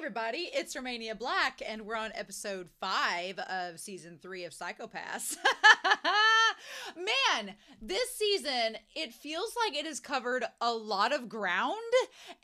everybody, it's Romania Black, and we're on episode 5 of season 3 of Psychopaths. Man, this season, it feels like it has covered a lot of ground,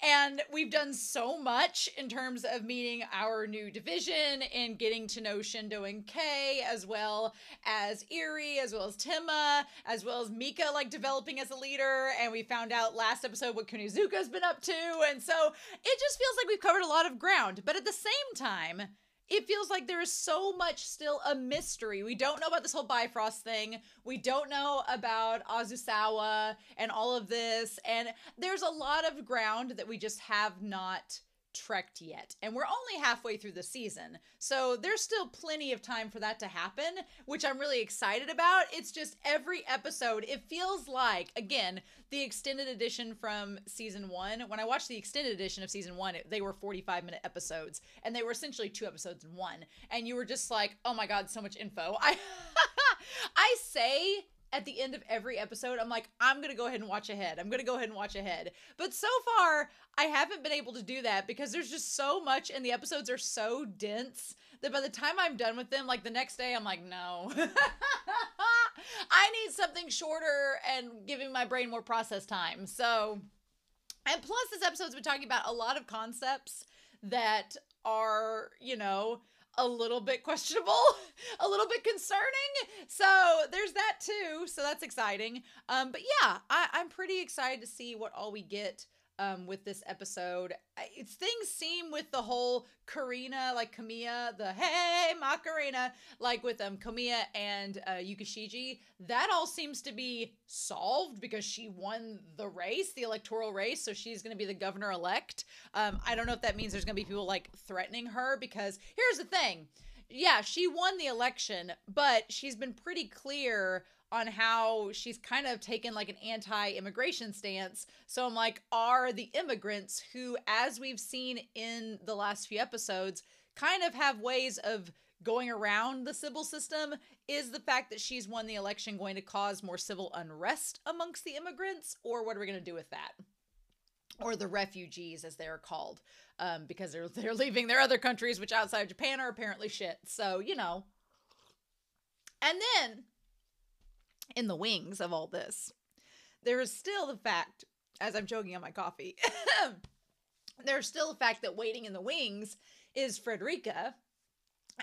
and we've done so much in terms of meeting our new division and getting to know Shindo and Kei, as well as Eri, as well as Tima, as well as Mika, like, developing as a leader, and we found out last episode what Kunizuka's been up to, and so it just feels like we've covered a lot of ground, but at the same time, it feels like there is so much still a mystery. We don't know about this whole Bifrost thing. We don't know about Azusawa and all of this. And there's a lot of ground that we just have not trekked yet. And we're only halfway through the season. So there's still plenty of time for that to happen, which I'm really excited about. It's just every episode, it feels like, again, the extended edition from season 1. When I watched the extended edition of season 1, they were 45-minute episodes, and they were essentially 2 episodes in one. And you were just like, oh my God, so much info. I say at the end of every episode, I'm like, I'm going to go ahead and watch ahead. I'm going to go ahead and watch ahead. But so far, I haven't been able to do that because there's just so much, and the episodes are so dense that by the time I'm done with them, like the next day, I'm like, no. I need something shorter and giving my brain more process time. So, and plus this episode's been talking about a lot of concepts that are, you know, a little bit questionable, a little bit concerning. So there's that too. So that's exciting. But yeah, I'm pretty excited to see what all we get with this episode. Things seem with the whole Karina, like Kamiya, the hey Macarena, like with Kamiya and Yukishiji, that all seems to be solved because she won the race, the electoral race, so she's going to be the governor-elect. I don't know if that means there's going to be people like threatening her, because here's the thing. Yeah, she won the election, but she's been pretty clear on how she's kind of taken like an anti-immigration stance. So I'm like, are the immigrants who, as we've seen in the last few episodes, kind of have ways of going around the civil system, is the fact that she's won the election going to cause more civil unrest amongst the immigrants? Or what are we going to do with that? Or the refugees, as they are called, because they're leaving their other countries, which outside of Japan are apparently shit. So, you know. And then, in the wings of all this, there is still the fact, as I'm choking on my coffee, there's still the fact that waiting in the wings is Frederica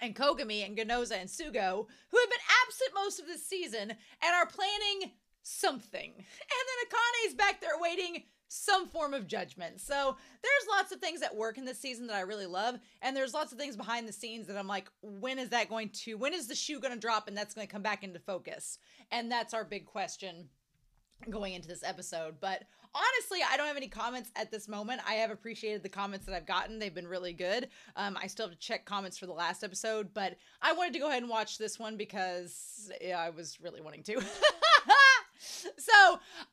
and Kogami and Ganoza and Sugo, who have been absent most of this season and are planning something. And then Akane's back there waiting some form of judgment. So there's lots of things that work in this season that I really love. And there's lots of things behind the scenes that I'm like, when is the shoe going to drop and that's going to come back into focus? And that's our big question going into this episode. But honestly, I don't have any comments at this moment. I have appreciated the comments that I've gotten. They've been really good. I still have to check comments for the last episode, but I wanted to go ahead and watch this one because I was really wanting to. So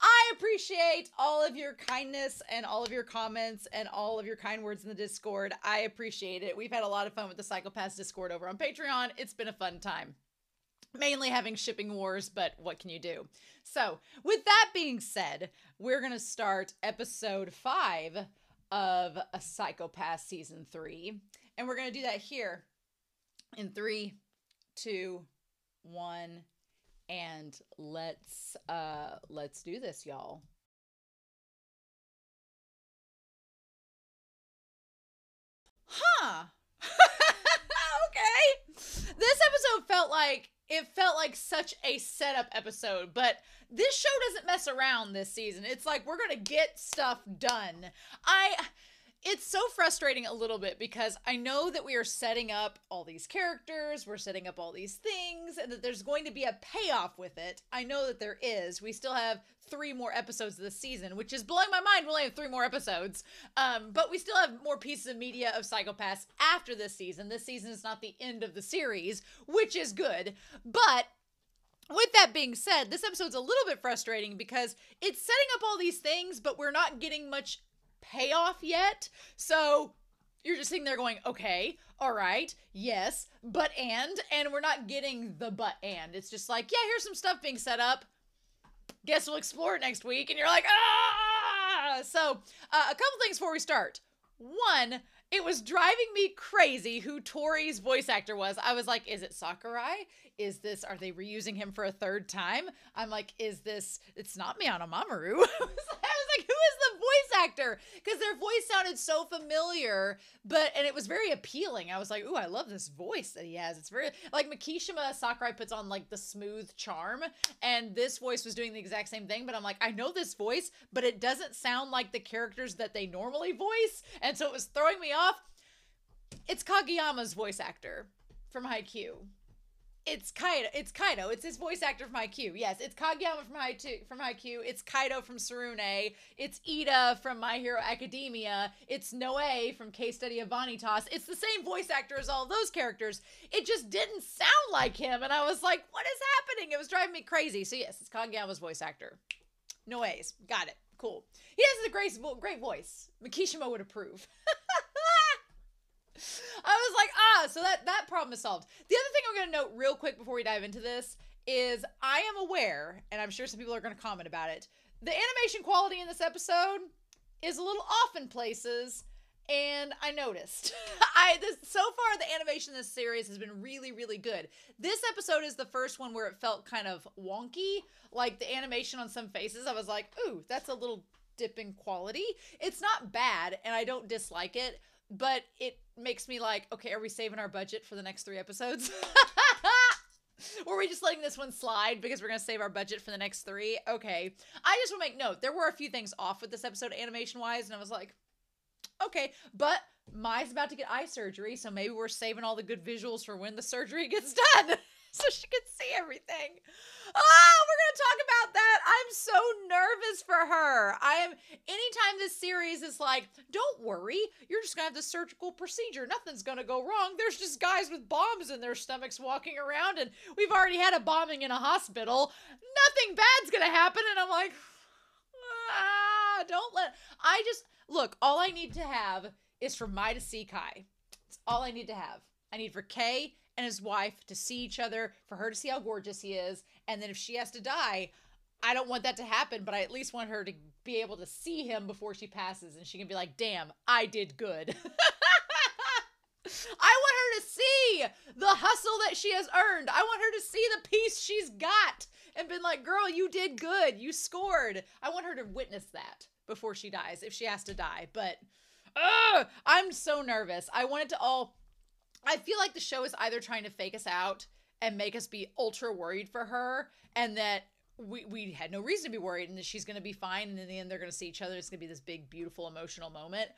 I appreciate all of your kindness and all of your comments and all of your kind words in the Discord. I appreciate it. We've had a lot of fun with the Psychopaths Discord over on Patreon. It's been a fun time. Mainly having shipping wars, but what can you do? So with that being said, we're going to start episode 5 of a Psychopath season 3. And we're going to do that here in 3, 2, 1... and let's do this, y'all. Huh. Okay. This episode felt like such a setup episode, but this show doesn't mess around this season. It's like we're gonna get stuff done. It's so frustrating a little bit because I know that we are setting up all these characters, we're setting up all these things, and that there's going to be a payoff with it. I know that there is. We still have 3 more episodes of this season, which is blowing my mind. We only have 3 more episodes. But we still have more pieces of media of Psychopaths after this season. This season is not the end of the series, which is good. But with that being said, this episode's a little bit frustrating because it's setting up all these things, but we're not getting much payoff yet. So you're just sitting there going, okay, all right, yes, but and we're not getting the but and. It's just like, yeah, here's some stuff being set up. Guess we'll explore it next week. And you're like, ah! So a couple things before we start. One, it was driving me crazy who Tori's voice actor was. I was like, is it Sakurai? Are they reusing him for a third time? I'm like, it's not Miyano Mamoru. I was like, who is the voice actor? Because their voice sounded so familiar, and it was very appealing. I was like, ooh, I love this voice that he has. It's very, like Mikishima Sakurai puts on like the smooth charm, and this voice was doing the exact same thing, but I'm like, I know this voice, but it doesn't sound like the characters that they normally voice, and so it was throwing me off. It's Kageyama's voice actor from Haikyuu. It's Kaido. It's his voice actor from Haikyuu. Yes, it's Kageyama from Haikyuu. It's Kaido from Tsurune. It's Ida from My Hero Academia. It's Noe from Case Study of Vanitas. It's the same voice actor as all those characters. It just didn't sound like him, and I was like, what is happening? It was driving me crazy. So yes, it's Kageyama's voice actor. Noe's. Got it. Cool. He has a great voice. Mikishima would approve. I was like, so that problem is solved. The other thing I'm going to note real quick before we dive into this is I am aware, and I'm sure some people are going to comment about it, the animation quality in this episode is a little off in places, and I noticed. So far, the animation in this series has been really, really good. This episode is the first one where it felt kind of wonky, like the animation on some faces. I was like, ooh, that's a little dip in quality. It's not bad, and I don't dislike it, but it makes me like, okay, are we saving our budget for the next 3 episodes? Or are we just letting this one slide because we're going to save our budget for the next 3? Okay. I just want to make note, there were a few things off with this episode animation-wise, and I was like, okay. But Mai's about to get eye surgery, so maybe we're saving all the good visuals for when the surgery gets done. So she can see everything. We're going to talk about that. I'm so nervous for her. Anytime this series is like, don't worry, you're just going to have the surgical procedure. Nothing's going to go wrong. There's just guys with bombs in their stomachs walking around, and we've already had a bombing in a hospital. Nothing bad's going to happen. And I'm like, look, all I need to have is for Mai to see Kai. That's all I need to have. I need for Kei and his wife to see each other, for her to see how gorgeous he is, and then if she has to die, I don't want that to happen, but I at least want her to be able to see him before she passes, and she can be like, damn, I did good. I want her to see the hustle that she has earned. I want her to see the peace she's got, and been like, girl, you did good, you scored. I want her to witness that before she dies, if she has to die, but I'm so nervous. I feel like the show is either trying to fake us out and make us be ultra worried for her, and that we had no reason to be worried, and that she's going to be fine, and in the end they're going to see each other. It's going to be this big, beautiful, emotional moment.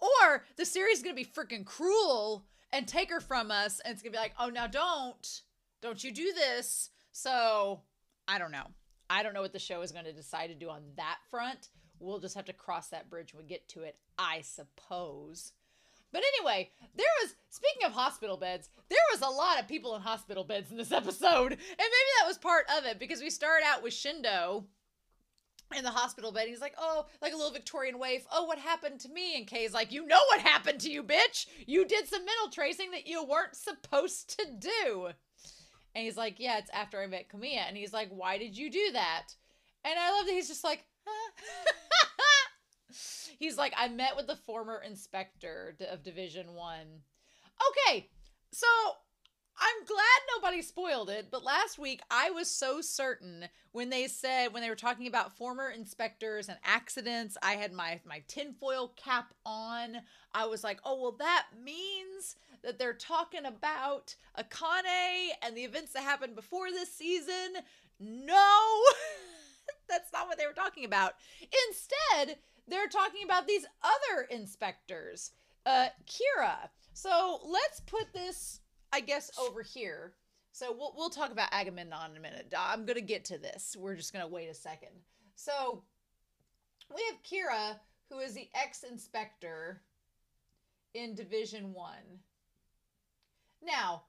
Or the series is going to be freaking cruel and take her from us, and it's going to be like, oh, now don't you do this. So, I don't know. I don't know what the show is going to decide to do on that front. We'll just have to cross that bridge when we get to it, I suppose. But anyway, speaking of hospital beds, there was a lot of people in hospital beds in this episode. And maybe that was part of it, because we start out with Shindo in the hospital bed. He's like, oh, like a little Victorian waif. Oh, what happened to me? And Kei's like, you know what happened to you, bitch. You did some mental tracing that you weren't supposed to do. And he's like, yeah, it's after I met Kamiya. And he's like, why did you do that? And I love that he's just like, huh? He's like, I met with the former inspector of Division 1. Okay, so I'm glad nobody spoiled it, but last week I was so certain when they were talking about former inspectors and accidents, I had my tinfoil cap on. I was like, oh, well, that means that they're talking about Akane and the events that happened before this season. No, that's not what they were talking about. Instead, they're talking about these other inspectors, Kira. So let's put this, I guess, over here. So we'll talk about Agamemnon in a minute. I'm going to get to this. We're just going to wait a second. So we have Kira, who is the ex-inspector in Division 1. Now,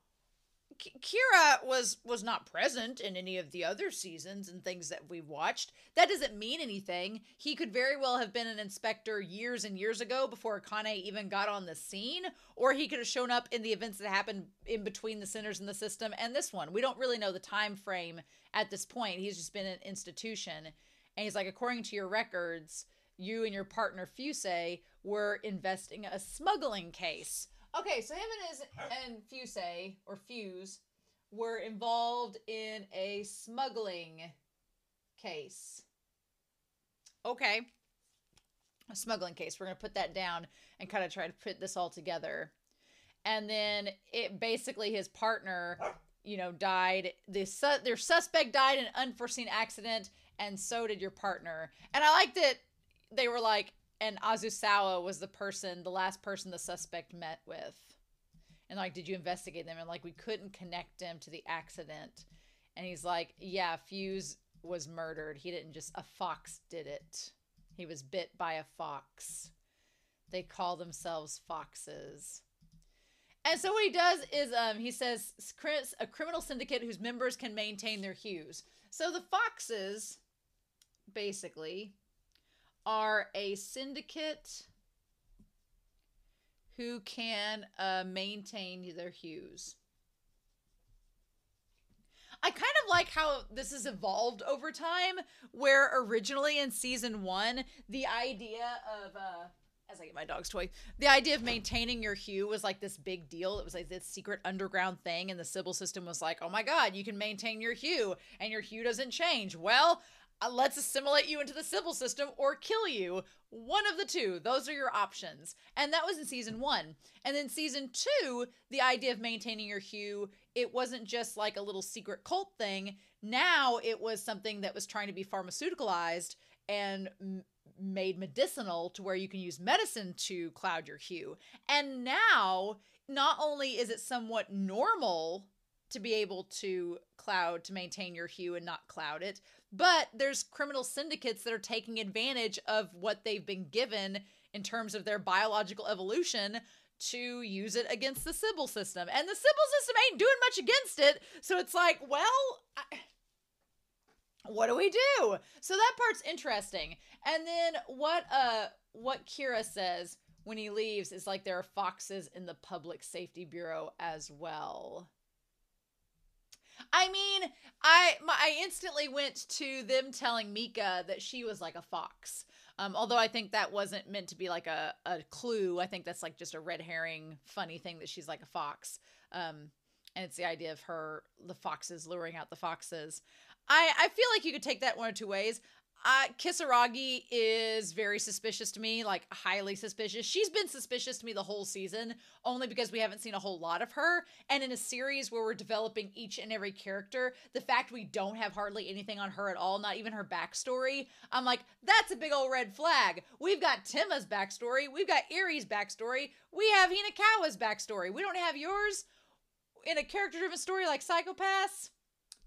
Kira was not present in any of the other seasons and things that we've watched. That doesn't mean anything. He could very well have been an inspector years and years ago before Akane even got on the scene, or he could have shown up in the events that happened in between the Centers in the System and this one. We don't really know the time frame at this point. He's just been an institution. And he's like, according to your records, you and your partner Fusei were investing a smuggling case. Okay, so him and Fusei, or Fuse, were involved in a smuggling case. Okay. A smuggling case. We're going to put that down and kind of try to put this all together. And then it basically, his partner, you know, died. Their suspect died in an unforeseen accident, and so did your partner. And I like that they were like, and Azusawa was the last person the suspect met with. And like, did you investigate them? And like, we couldn't connect him to the accident. And he's like, yeah, Fuse was murdered. He didn't just, a fox did it. He was bit by a fox. They call themselves foxes. And so what he does is he says a criminal syndicate whose members can maintain their hues. So the foxes basically are a syndicate who can maintain their hues. I kind of like how this has evolved over time, where originally in season 1, the idea of, as I get my dog's toy, the idea of maintaining your hue was like this big deal. It was like this secret underground thing, and the Sybil system was like, oh my god, you can maintain your hue, and your hue doesn't change. Well, let's assimilate you into the Sybil system or kill you. One of the two. Those are your options. And that was in season 1. And then season 2, the idea of maintaining your hue, it wasn't just like a little secret cult thing. Now it was something that was trying to be pharmaceuticalized and made medicinal, to where you can use medicine to cloud your hue. And now, not only is it somewhat normal to be able to maintain your hue and not cloud it, but there's criminal syndicates that are taking advantage of what they've been given in terms of their biological evolution to use it against the Sybil system. And the Sybil system ain't doing much against it. So it's like, well, what do we do? So that part's interesting. And then what Kira says when he leaves is like, there are foxes in the Public Safety Bureau as well. I mean, I instantly went to them telling Mika that she was like a fox. Although I think that wasn't meant to be like a clue. I think that's like just a red herring funny thing that she's like a fox. And it's the idea of the foxes luring out the foxes. I feel like you could take that one of two ways. Kisaragi is very suspicious to me, like highly suspicious. She's been suspicious to me the whole season, only because we haven't seen a whole lot of her. And in a series where we're developing each and every character, the fact we don't have hardly anything on her at all, not even her backstory, I'm like, that's a big old red flag. We've got Tima's backstory. We've got Erie's backstory. We have Hinakawa's backstory. We don't have yours in a character-driven story like Psychopaths.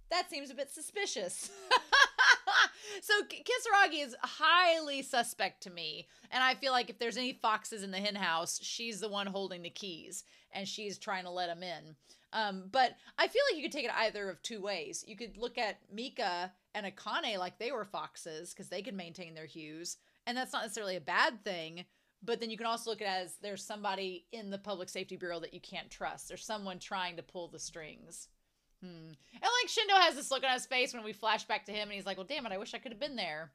That seems a bit suspicious. So Kisaragi is highly suspect to me. And I feel like if there's any foxes in the hen house, she's the one holding the keys. And she's trying to let them in. But I feel like you could take it either of two ways. You could look at Mika and Akane like they were foxes, because they could maintain their hues. And that's not necessarily a bad thing. But then you can also look at it as there's somebody in the Public Safety Bureau that you can't trust. There's someone trying to pull the strings. And like Shindo has this look on his face when we flash back to him, and he's like, well, damn it, I wish I could have been there.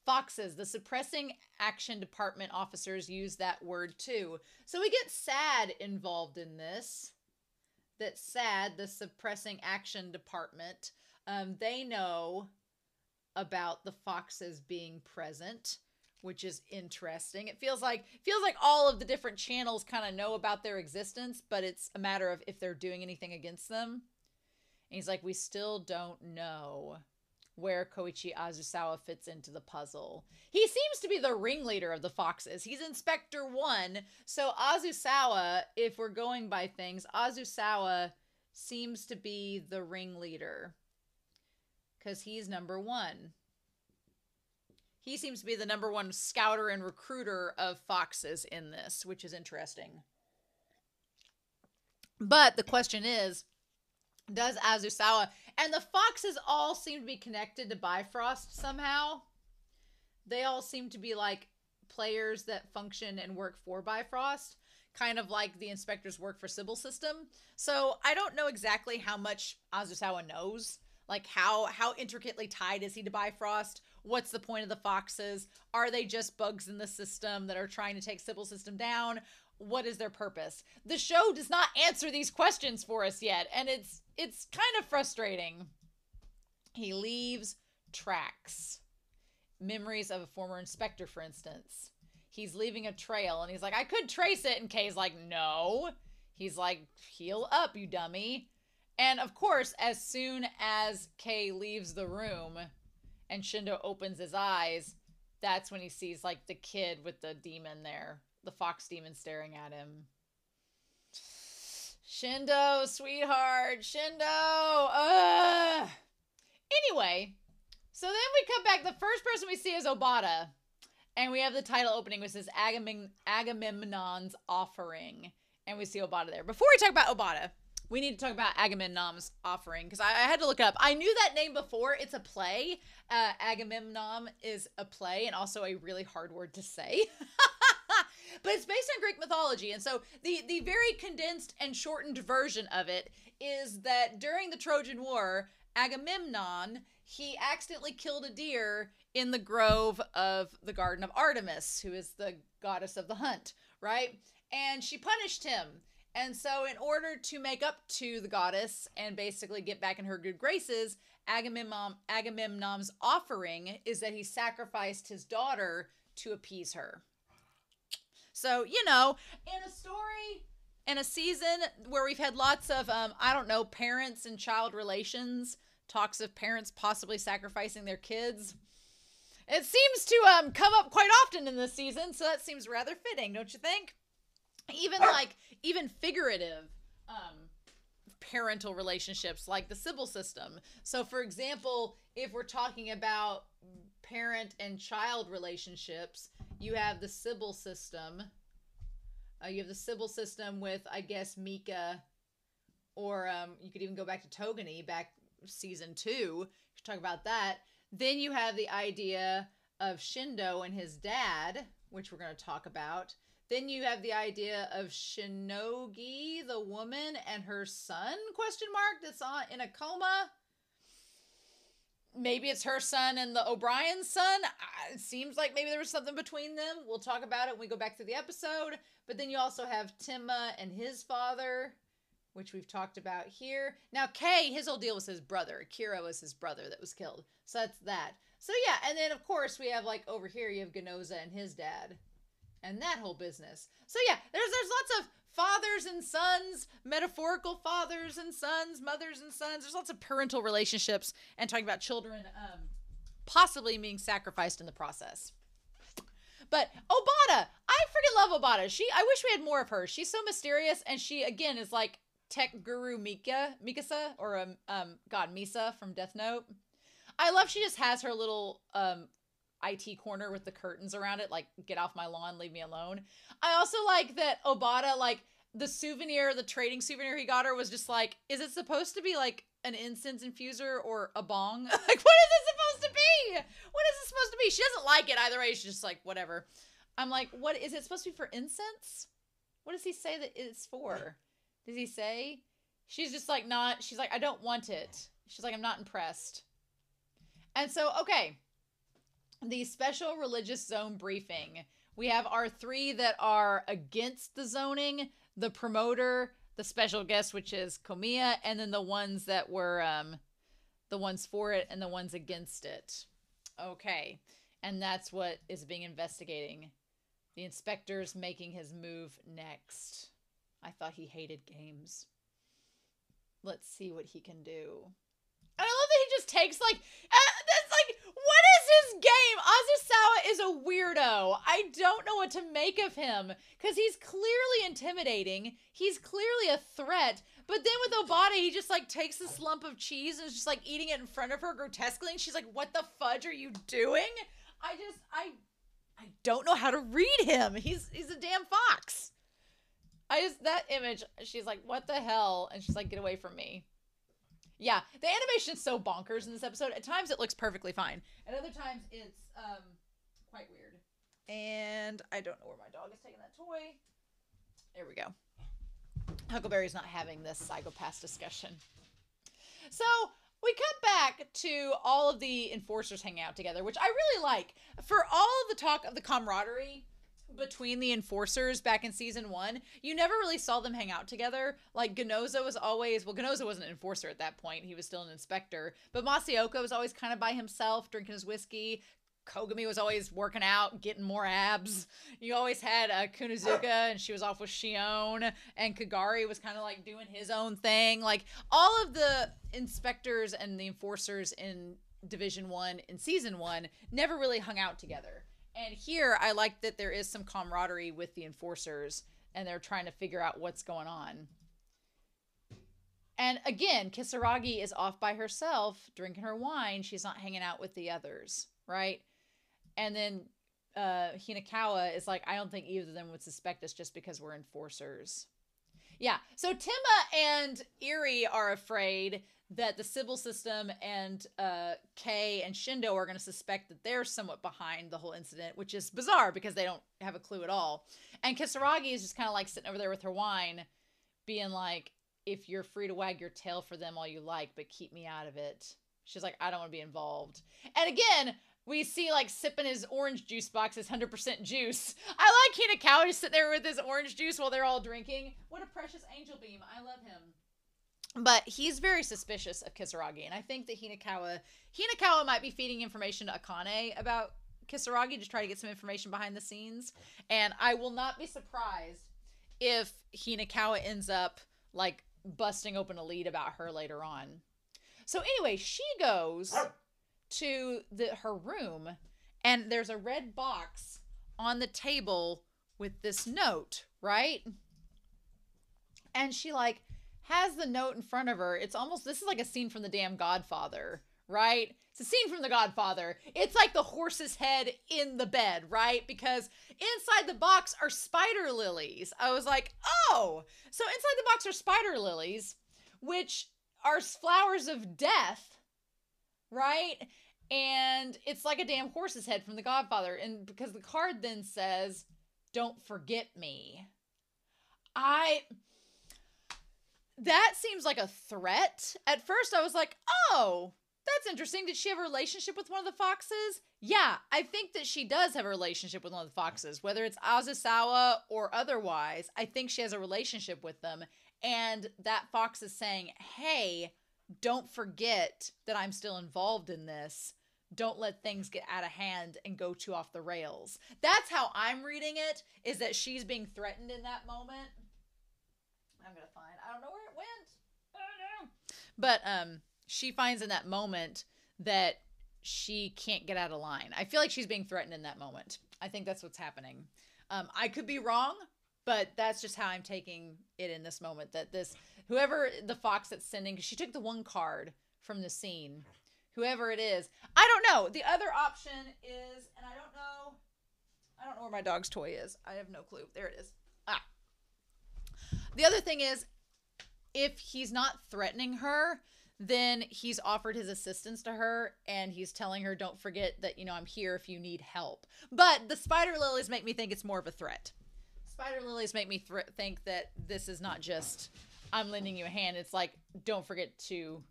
Foxes, the suppressing action department officers use that word too. So we get SAD involved in this. That SAD, the suppressing action department, they know about the foxes being present, which is interesting. It feels like all of the different channels kind of know about their existence, but it's a matter of if they're doing anything against them. And he's like, we still don't know where Koichi Azusawa fits into the puzzle. He seems to be the ringleader of the foxes. He's Inspector 1. So Azusawa, if we're going by things, Azusawa seems to be the ringleader, because he's number 1. He seems to be the number 1 scouter and recruiter of foxes in this, which is interesting. But the question is, does Azusawa... And the foxes all seem to be connected to Bifrost somehow. They all seem to be like players that function and work for Bifrost, kind of like the inspectors work for Sybil system. So I don't know exactly how much Azusawa knows. Like, how intricately tied is he to Bifrost? What's the point of the foxes? Are they just bugs in the system that are trying to take Sybil's system down? What is their purpose? The show does not answer these questions for us yet, and it's kind of frustrating. He leaves tracks. Memories of a former inspector, for instance. He's leaving a trail, and he's like, I could trace it, and Kei's like, no. He's like, heal up, you dummy. And of course, as soon as Kei leaves the room and Shindo opens his eyes, that's when he sees like the kid with the demon there, the fox demon staring at him. Shindo, sweetheart, Shindo. Anyway, so then we come back. The first person we see is Obata. And we have the title opening, which says Agamemnon's Offering. And we see Obata there. Before we talk about Obata, we need to talk about Agamemnon's Offering, because I had to look it up. I knew that name before. It's a play. Agamemnon is a play and also a really hard word to say. But it's based on Greek mythology. And so the very condensed and shortened version of it is that during the Trojan War, Agamemnon, he accidentally killed a deer in the grove of the Garden of Artemis, who is the goddess of the hunt, right? And she punished him. And so in order to make up to the goddess and basically get back in her good graces, Agamemnon's offering is that he sacrificed his daughter to appease her. So, you know, in a story, in a season where we've had lots of, I don't know, parents and child relations, talks of parents possibly sacrificing their kids, it seems to come up quite often in this season, so that seems rather fitting, don't you think? Even figurative parental relationships like the Sybil system. So for example, if we're talking about parent and child relationships, you have the Sybil system. You have the Sybil system with, I guess, Mika, or you could even go back to Togani, back season 2, to talk about that. Then you have the idea of Shindo and his dad, which we're going to talk about. Then you have the idea of Shinogi, the woman, and her son, that's in a coma. Maybe it's her son and the O'Brien's son. It seems like maybe there was something between them. We'll talk about it when we go back through the episode. But then you also have Timma and his father, which we've talked about here. Now, Kei, his whole deal was his brother. Akira was his brother that was killed. So that's that. So yeah, and then of course we have, like, over here you have Ganoza and his dad. And that whole business. So yeah, there's lots of fathers and sons, metaphorical fathers and sons, mothers and sons. There's lots of parental relationships and talking about children possibly being sacrificed in the process. But Obata, I freaking love Obata. I wish we had more of her. She's so mysterious, and she again is like tech guru Mikasa, or Misa from Death Note. I love she just has her little IT corner with the curtains around it, like, get off my lawn, leave me alone. I also like that Obata, like, the trading souvenir he got her was just like, is it supposed to be like an incense infuser or a bong? Like, what is it supposed to be? What is it supposed to be? She doesn't like it either way. She's just like, whatever. I'm like, what is it supposed to be for incense? What does he say that it's for? Does he say? She's just like, she's like, I don't want it. She's like, I'm not impressed. And so, okay. The special religious zone briefing. We have our 3 that are against the zoning, the promoter, the special guest, which is Komiya, and then the ones that were the ones for it and the ones against it. Okay. And that's what is being investigating. The inspector's making his move next. I thought he hated games. Let's see what he can do. And I love that he just takes, like, that's like, what is his game? Azusawa is a weirdo. I don't know what to make of him, because he's clearly intimidating. He's clearly a threat. But then with Obata, he just, like, takes this lump of cheese and is just, like, eating it in front of her grotesquely. And she's like, what the fudge are you doing? I don't know how to read him. He's a damn fox. That image, she's like, what the hell? And she's like, get away from me. Yeah, the animation is so bonkers in this episode. At times it looks perfectly fine. At other times it's quite weird. And I don't know where my dog is taking that toy. There we go. Huckleberry's not having this psychopath discussion. So we cut back to all of the enforcers hanging out together, which I really like. For all the talk of the camaraderie between the enforcers back in season 1, you never really saw them hang out together. Like, Ganoza was always, well, Ganoza wasn't an enforcer at that point. He was still an inspector. But Masaoka was always kind of by himself, drinking his whiskey. Kogami was always working out, getting more abs. You always had Kunozuka, and she was off with Shion, and Kagari was kind of like doing his own thing. Like, all of the inspectors and the enforcers in Division 1 in Season 1 never really hung out together. And here, I like that there is some camaraderie with the enforcers, and they're trying to figure out what's going on. And again, Kisaragi is off by herself, drinking her wine. She's not hanging out with the others, right? And then Hinakawa is like, I don't think either of them would suspect us just because we're enforcers. Yeah, so Temma and Eri are afraid that the Sybil system and Kei and Shindo are going to suspect that they're somewhat behind the whole incident, which is bizarre because they don't have a clue at all. And Kisaragi is just kind of like sitting over there with her wine, being like, if you're free to wag your tail for them all you like, but keep me out of it. She's like, I don't want to be involved. And again, we see, like, sipping his orange juice box, his 100% juice. I like Hinakawa just sitting there with his orange juice while they're all drinking. What a precious angel beam. I love him. But he's very suspicious of Kisaragi, and I think that Hinakawa might be feeding information to Akane about Kisaragi to try to get some information behind the scenes. And I will not be surprised if Hinakawa ends up, like, busting open a lead about her later on. So anyway, she goes to her room, and there's a red box on the table with this note, right? And she, like, has the note in front of her. It's almost, this is like a scene from the damn Godfather, right? It's a scene from the Godfather. It's like the horse's head in the bed, right? Because inside the box are spider lilies. I was like, oh, so inside the box are spider lilies, which are flowers of death, right? And it's like a damn horse's head from the Godfather. And because the card then says, don't forget me. That seems like a threat. At first I was like, oh, that's interesting. Did she have a relationship with one of the foxes? Yeah, I think that she does have a relationship with one of the foxes. Whether it's Azusawa or otherwise, I think she has a relationship with them. And that fox is saying, hey, don't forget that I'm still involved in this. Don't let things get out of hand and go too off the rails. That's how I'm reading it, is that she's being threatened in that moment. I'm going to find, I don't know where it went. I don't know. But she finds in that moment that she can't get out of line. I feel like she's being threatened in that moment. I think that's what's happening. I could be wrong, but that's just how I'm taking it in this moment. That this, whoever the fox that's sending, because she took the one card from the scene, whoever it is, I don't know. The other option is, and I don't know where my dog's toy is. I have no clue. There it is. Ah. The other thing is, if he's not threatening her, then he's offered his assistance to her, and he's telling her, don't forget that, you know, I'm here if you need help. But the spider lilies make me think it's more of a threat. Spider lilies make me think that this is not just, I'm lending you a hand. It's like, don't forget to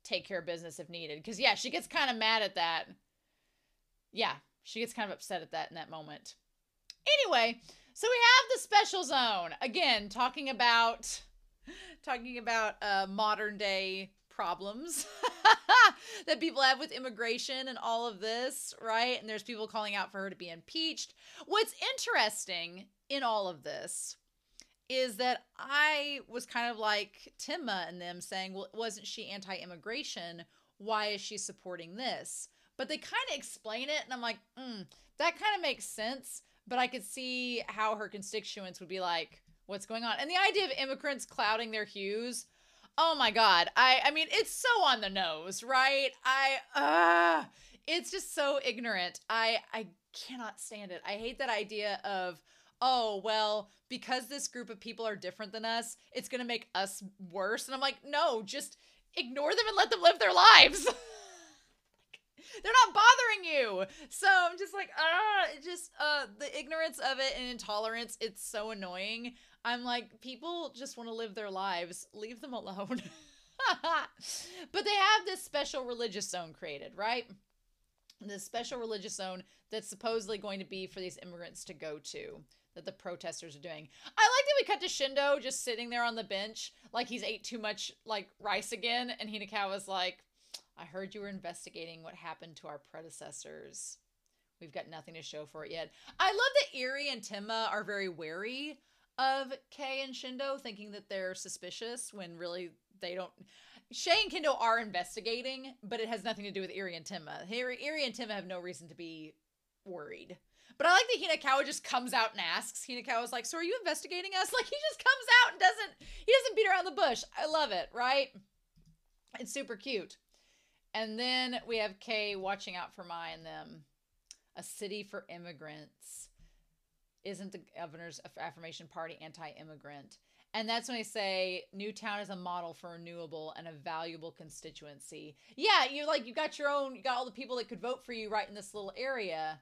take care of business if needed. Because, yeah, she gets kind of mad at that. Yeah, she gets kind of upset at that in that moment. Anyway, so we have the special zone. Again, talking about modern day problems that people have with immigration and all of this, right? And there's people calling out for her to be impeached. What's interesting in all of this is that I was kind of like Timma and them saying, well, wasn't she anti-immigration? Why is she supporting this? But they kind of explain it, and I'm like, that kind of makes sense, but I could see how her constituents would be like, what's going on? And the idea of immigrants clouding their hues, oh my God. I mean, it's so on the nose, right? It's just so ignorant. I cannot stand it. I hate that idea of, oh, well, because this group of people are different than us, it's going to make us worse. And I'm like, no, just ignore them and let them live their lives. They're not bothering you. So I'm just like, the ignorance of it and intolerance, it's so annoying. I'm like, people just want to live their lives. Leave them alone. But they have this special religious zone created, right? This special religious zone that's supposedly going to be for these immigrants to go to, that the protesters are doing. I like that we cut to Shindo just sitting there on the bench like he's ate too much like rice again, and Hinakawa's like, I heard you were investigating what happened to our predecessors. We've got nothing to show for it yet. I love that Eri and Tenma are very wary of Kei and Shindo, thinking that they're suspicious when really they don't. Shay and Kendo are investigating, but it has nothing to do with Eri and Tenma. Eri and Tenma have no reason to be worried. But I like that Hinakawa just comes out and asks. Hinakawa's like, so are you investigating us? Like, he just comes out and doesn't beat around the bush. I love it, right? It's super cute. And then we have Kei watching out for Mai and them. A city for immigrants. Isn't the governor's affirmation party anti-immigrant? And that's when they say Newtown is a model for renewable and a valuable constituency. Yeah, you got all the people that could vote for you right in this little area.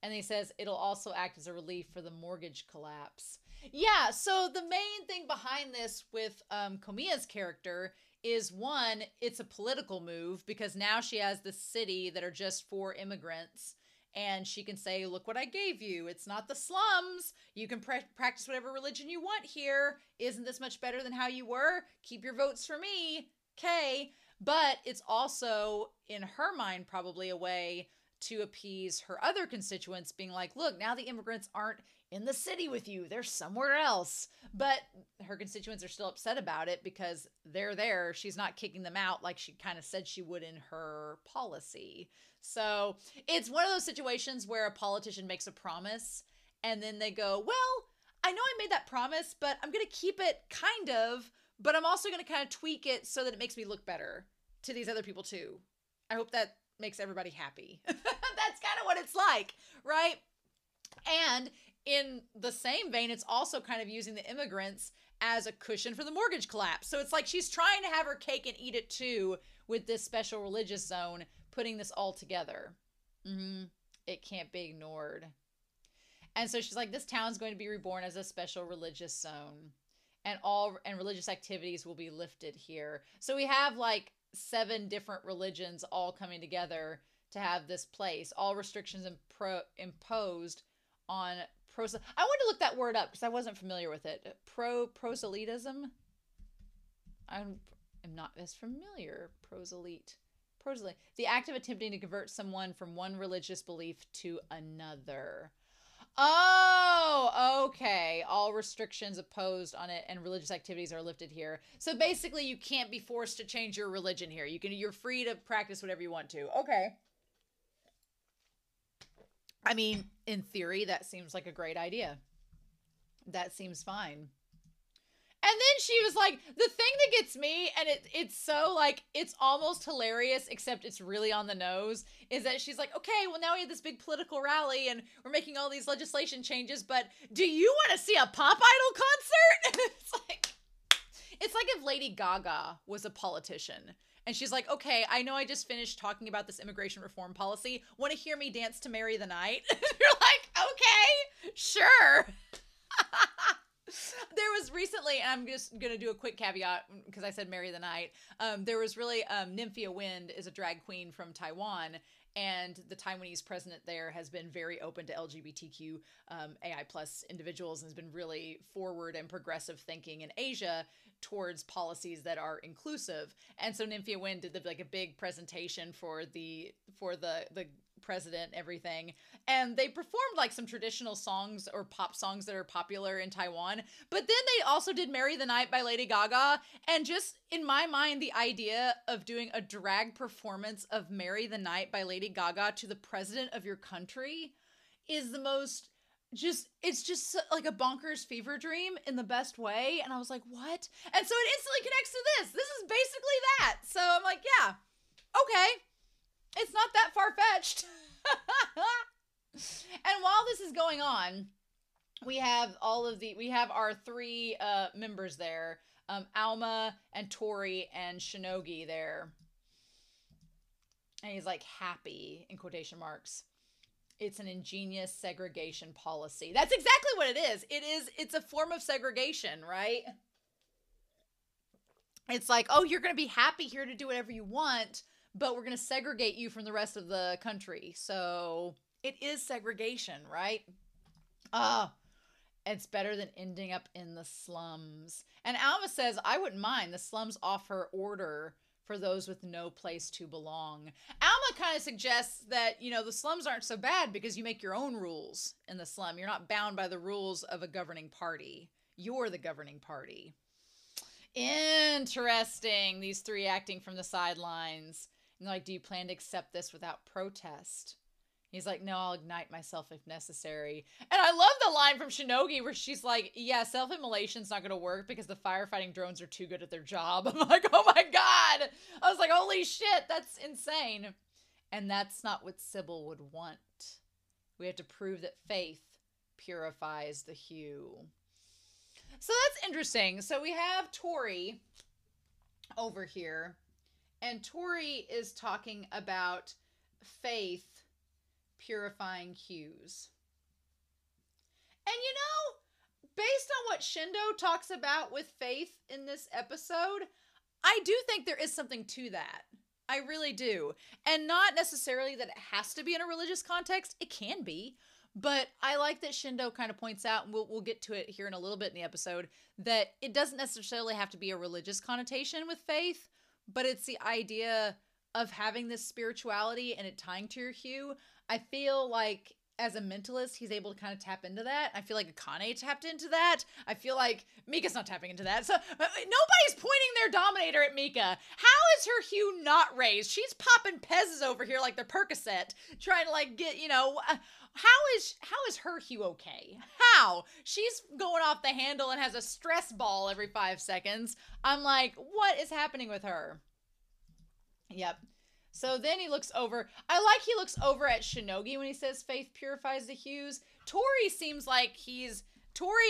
And he says it'll also act as a relief for the mortgage collapse. Yeah, so the main thing behind this with Komiya's character is, one, it's a political move because now she has this city that are just for immigrants. And she can say, look what I gave you. It's not the slums. You can practice whatever religion you want here. Isn't this much better than how you were? Keep your votes for me, Kei. But it's also, in her mind, probably a way to appease her other constituents, being like, look, now the immigrants aren't in the city with you. They're somewhere else. But her constituents are still upset about it because they're there. She's not kicking them out like she kind of said she would in her policy. So it's one of those situations where a politician makes a promise and then they go, well, I know I made that promise, but I'm going to keep it kind of, but I'm also going to kind of tweak it so that it makes me look better to these other people too. I hope that makes everybody happy. That's kind of what it's like, right? And in the same vein, it's also kind of using the immigrants as a cushion for the mortgage collapse. So it's like she's trying to have her cake and eat it too with this special religious zone, putting this all together. It can't be ignored. And so she's like, this town's going to be reborn as a special religious zone, and religious activities will be lifted here. So we have like 7 different religions all coming together to have this place. All restrictions imposed on I wanted to look that word up because I wasn't familiar with it. Proselytism. I'm not as familiar. Proselyte. The act of attempting to convert someone from one religious belief to another. Oh, okay. All restrictions imposed on it and religious activities are lifted here. So basically you can't be forced to change your religion here. You're free to practice whatever you want to. Okay. I mean, in theory, that seems like a great idea. That seems fine. And then she was like, the thing that gets me, and it's so like, it's almost hilarious, except it's really on the nose, is that she's like, okay, well now we have this big political rally and we're making all these legislation changes, but do you want to see a pop idol concert? It's like if Lady Gaga was a politician. And she's like, okay, I know I just finished talking about this immigration reform policy. Want to hear me dance to Marry the Night? You're like, okay, sure. There was recently, and I'm just going to do a quick caveat because I said Marry the Night. There was really, Nymphia Wind is a drag queen from Taiwan, and the Taiwanese president there has been very open to LGBTQ AI plus individuals and has been really forward and progressive thinking in Asia towards policies that are inclusive. And so Nymphia Wind did a big presentation for the president, everything, and they performed like some traditional songs or pop songs that are popular in Taiwan, but then they also did Marry the Night by Lady Gaga. And just in my mind, the idea of doing a drag performance of Marry the Night by Lady Gaga to the president of your country is the most it's just like a bonkers fever dream in the best way. And I was like, what? And so it instantly connects to this is basically that. So I'm like, yeah, okay, it's not that far-fetched. And while this is going on, we have our 3 members there, Alma and Tori and Shinogi there. And he's like, happy in quotation marks. It's an ingenious segregation policy. That's exactly what it is. It's a form of segregation, right? it's like, oh, you're going to be happy here to do whatever you want, but we're going to segregate you from the rest of the country. So it is segregation, right? It's better than ending up in the slums. And Alma says, I wouldn't mind. The slums offer order for those with no place to belong. Alma kind of suggests that, the slums aren't so bad because you make your own rules in the slum. You're not bound by the rules of a governing party. You're the governing party. Interesting. These three acting from the sidelines. And they're like, do you plan to accept this without protest? He's like, no, I'll ignite myself if necessary. And I love the line from Shinogi where she's like, yeah, self-immolation's not going to work because the firefighting drones are too good at their job. I'm like, oh my God. I was like, holy shit, that's insane. And that's not what Sybil would want. We have to prove that faith purifies the hue. So that's interesting. So we have Tori over here. And Tori is talking about faith purifying hues. And based on what Shindo talks about with faith in this episode, I do think there is something to that. I really do. And not necessarily that it has to be in a religious context. It can be. But I like that Shindo kind of points out, and we'll get to it here in a little bit in the episode, that it doesn't necessarily have to be a religious connotation with faith, but it's the idea of having this spirituality and it tying to your hue. I feel like as a mentalist, he's able to kind of tap into that. I feel like Akane tapped into that. I feel like Mika's not tapping into that. So nobody's pointing their dominator at Mika. How is her hue not raised? She's popping Pezzes over here like they're Percocet, trying to get, how is her hue okay? How? She's going off the handle and has a stress ball every 5 seconds. I'm like, what is happening with her? Yep. So then he looks over. He looks over at Shinogi when he says faith purifies the hues. Tori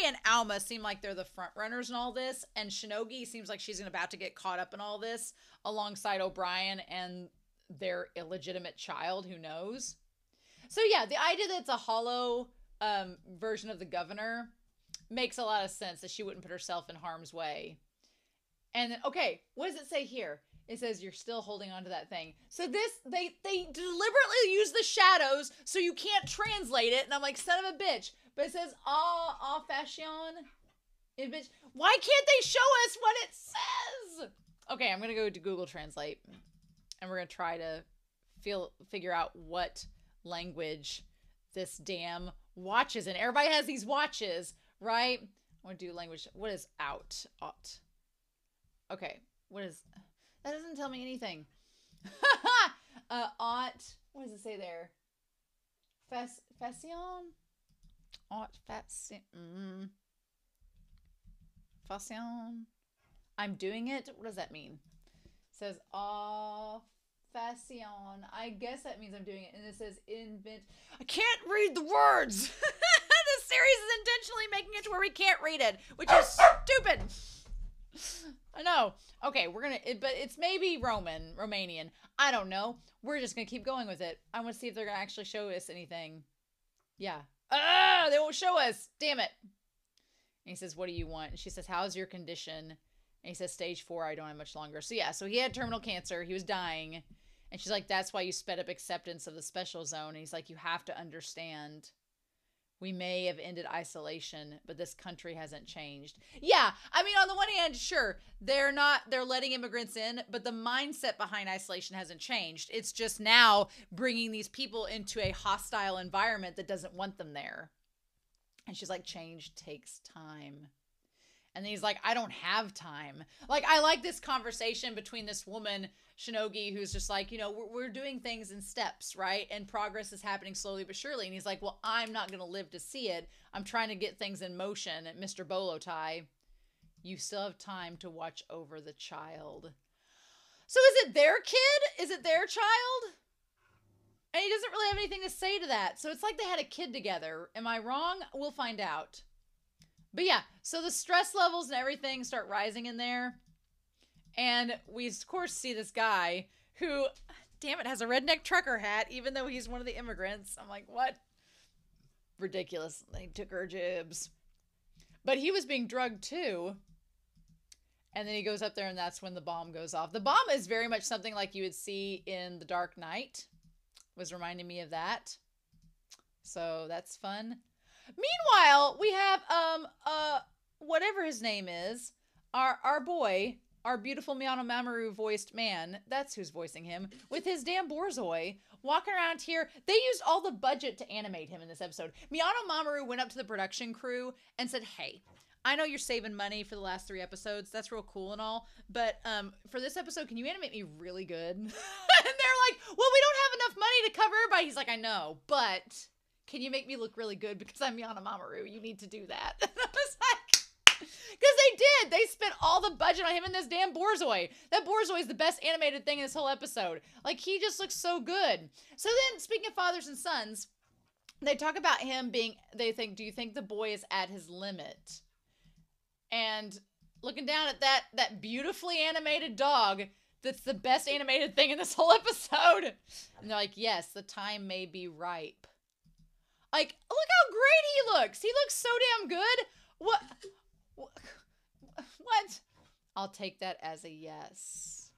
and Alma seem like they're the front runners in all this. And Shinogi seems like she's about to get caught up in all this alongside O'Brien and their illegitimate child, who knows. So yeah, the idea that it's a hollow version of the governor makes a lot of sense, that she wouldn't put herself in harm's way. And then, okay, what does it say here? It says you're still holding on to that thing. So they deliberately use the shadows so you can't translate it. And I'm like, son of a bitch. But it says, fashion. Bitch. Why can't they show us what it says? Okay, I'm going to go to Google Translate. And we're going to try to figure out what language this damn watch is in. Everybody has these watches, right? I want to do language. What is out? Ought. Okay, what is... That doesn't tell me anything. Ought. What does it say there? Fashion? Ought. Fashion. I'm doing it. What does that mean? It says fashion. I guess that means I'm doing it. And it says invent. I can't read the words. This series is intentionally making it to where we can't read it, which is stupid. I know. Okay, but it's maybe Romanian. I don't know. We're just gonna keep going with it. I want to see if they're gonna actually show us anything. Yeah. They won't show us. Damn it. And he says, what do you want? And she says, how's your condition? And he says, stage 4, I don't have much longer. So yeah, so he had terminal cancer. He was dying. And she's like, that's why you sped up acceptance of the special zone. And he's like, you have to understand. We may have ended isolation, but this country hasn't changed. Yeah, I mean, on the one hand, sure, they're letting immigrants in, but the mindset behind isolation hasn't changed. It's just now bringing these people into a hostile environment that doesn't want them there. And she's like, change takes time. And then he's like, I don't have time. Like, I like this conversation between this woman, Shinogi, who's just like, we're doing things in steps, right? And progress is happening slowly but surely. And he's like, well, I'm not going to live to see it. I'm trying to get things in motion. And Mr. Bolo Tai, you still have time to watch over the child. So is it their kid? Is it their child? And he doesn't really have anything to say to that. So it's like they had a kid together. Am I wrong? We'll find out. But yeah, so the stress levels and everything start rising in there. And we, of course, see this guy who, damn it, has a redneck trucker hat, even though he's one of the immigrants. I'm like, what? Ridiculous. They took her jibs. But he was being drugged too. And then he goes up there, and that's when the bomb goes off. The bomb is very much something like you would see in The Dark Knight. Was reminding me of that. So that's fun. Meanwhile, we have whatever his name is, our boy, our beautiful Miyano Mamoru voiced man, that's who's voicing him, with his damn Borzoi, walking around here. They used all the budget to animate him in this episode. Miyano Mamoru went up to the production crew and said, hey, I know you're saving money for the last 3 episodes. That's real cool and all. But for this episode, can you animate me really good? And they're like, well, we don't have enough money to cover everybody. He's like, I know, but can you make me look really good because I'm Miyano Mamoru? You need to do that. And I was like, because they did. They spent all the budget on him and this damn Borzoi. That Borzoi is the best animated thing in this whole episode. Like, he just looks so good. So then, speaking of fathers and sons, they talk about him being, they think, do you think the boy is at his limit? And looking down at that beautifully animated dog, that's the best animated thing in this whole episode. And they're like, yes, the time may be ripe. Like, look how great he looks. He looks so damn good. What? I'll take that as a yes.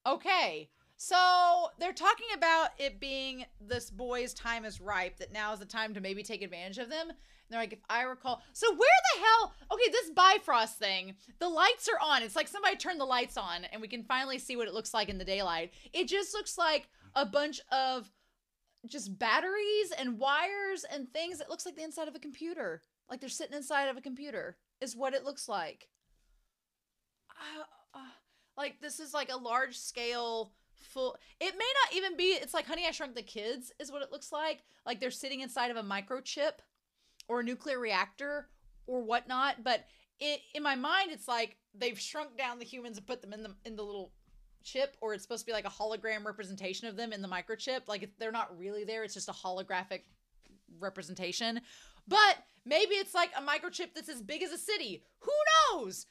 Okay. So they're talking about it being this boy's time is ripe, that now is the time to maybe take advantage of them. And they're like, if I recall, so where the hell, okay, this Bifrost thing, the lights are on. It's like somebody turned the lights on and we can finally see what it looks like in the daylight. It just looks like a bunch of just batteries and wires and things. It looks like the inside of a computer. Like they're sitting inside of a computer is what it looks like. Like this is like a large scale full, it may not even be, it's like Honey, I Shrunk the Kids is what it looks like. Like they're sitting inside of a microchip or a nuclear reactor or whatnot. But in my mind, it's like they've shrunk down the humans and put them in the little chip, or it's supposed to be like a hologram representation of them in the microchip. Like they're not really there. It's just a holographic representation. But maybe it's like a microchip that's as big as a city. Who knows?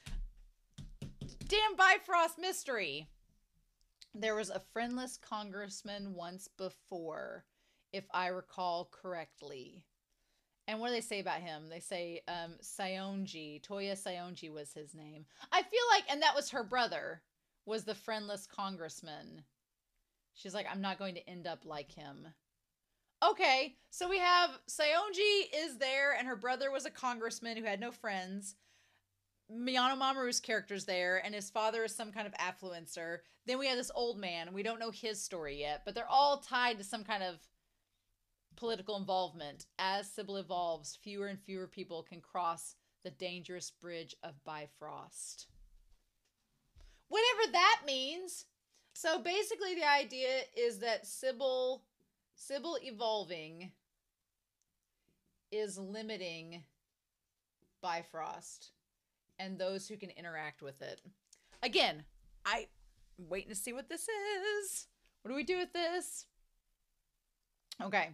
Damn Bifrost mystery. There was a friendless congressman once before, if I recall correctly. And what do they say about him? They say Sayonji, Toya Sayonji was his name. I feel like, and that was her brother, was the friendless congressman. She's like, I'm not going to end up like him. Okay, so we have Sayonji is there, and her brother was a congressman who had no friends. Miyano Mamoru's character's there, and his father is some kind of affluencer. Then we have this old man. We don't know his story yet, but they're all tied to some kind of political involvement. As Sybil evolves, fewer and fewer people can cross the dangerous bridge of Bifrost. Whatever that means. So basically the idea is that Sybil evolving is limiting Bifrost and those who can interact with it. Again, I'm waiting to see what this is. What do we do with this? Okay.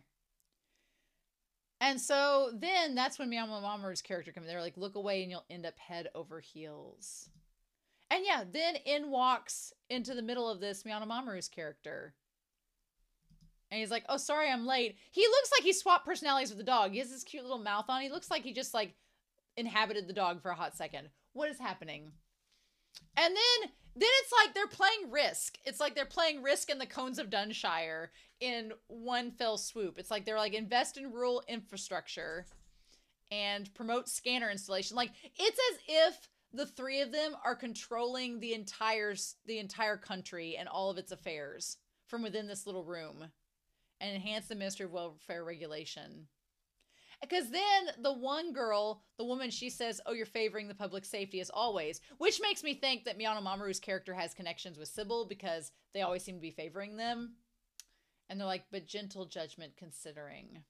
And so then that's when Miyamo Mamoru's character comes in. They're like, look away and you'll end up head over heels. And yeah, then in walks into the middle of this Miyano Mamoru's character. And he's like, oh, sorry, I'm late. He looks like he swapped personalities with the dog. He has this cute little mouth on. He looks like he just like inhabited the dog for a hot second. What is happening? And then it's like they're playing Risk. It's like they're playing Risk in the Cones of Dunshire in one fell swoop. It's like they're like invest in rural infrastructure and promote scanner installation. Like it's as if the three of them are controlling the entire country and all of its affairs from within this little room and enhance the Ministry of Welfare Regulation. Because then the one girl, the woman, she says, oh, you're favoring the public safety as always, which makes me think that Miyano Mamoru's character has connections with Sybil because they always seem to be favoring them. And they're like, but gentle judgment considering.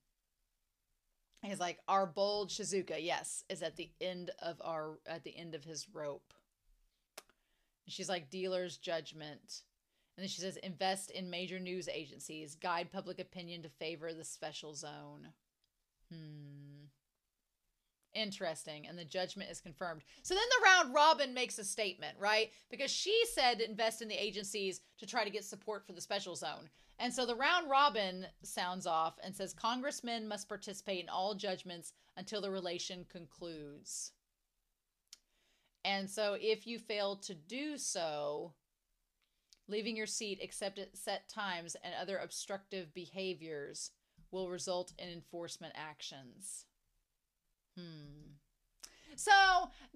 And he's like, our bold Shizuka, yes, is at the end of his rope. And she's like, dealer's judgment. And then she says, invest in major news agencies, guide public opinion to favor the special zone. Interesting. And the judgment is confirmed. So then the round robin makes a statement, right? Because she said to invest in the agencies to try to get support for the special zone. And so the round robin sounds off and says congressmen must participate in all judgments until the relation concludes. And so if you fail to do so, leaving your seat except at set times and other obstructive behaviors will result in enforcement actions. So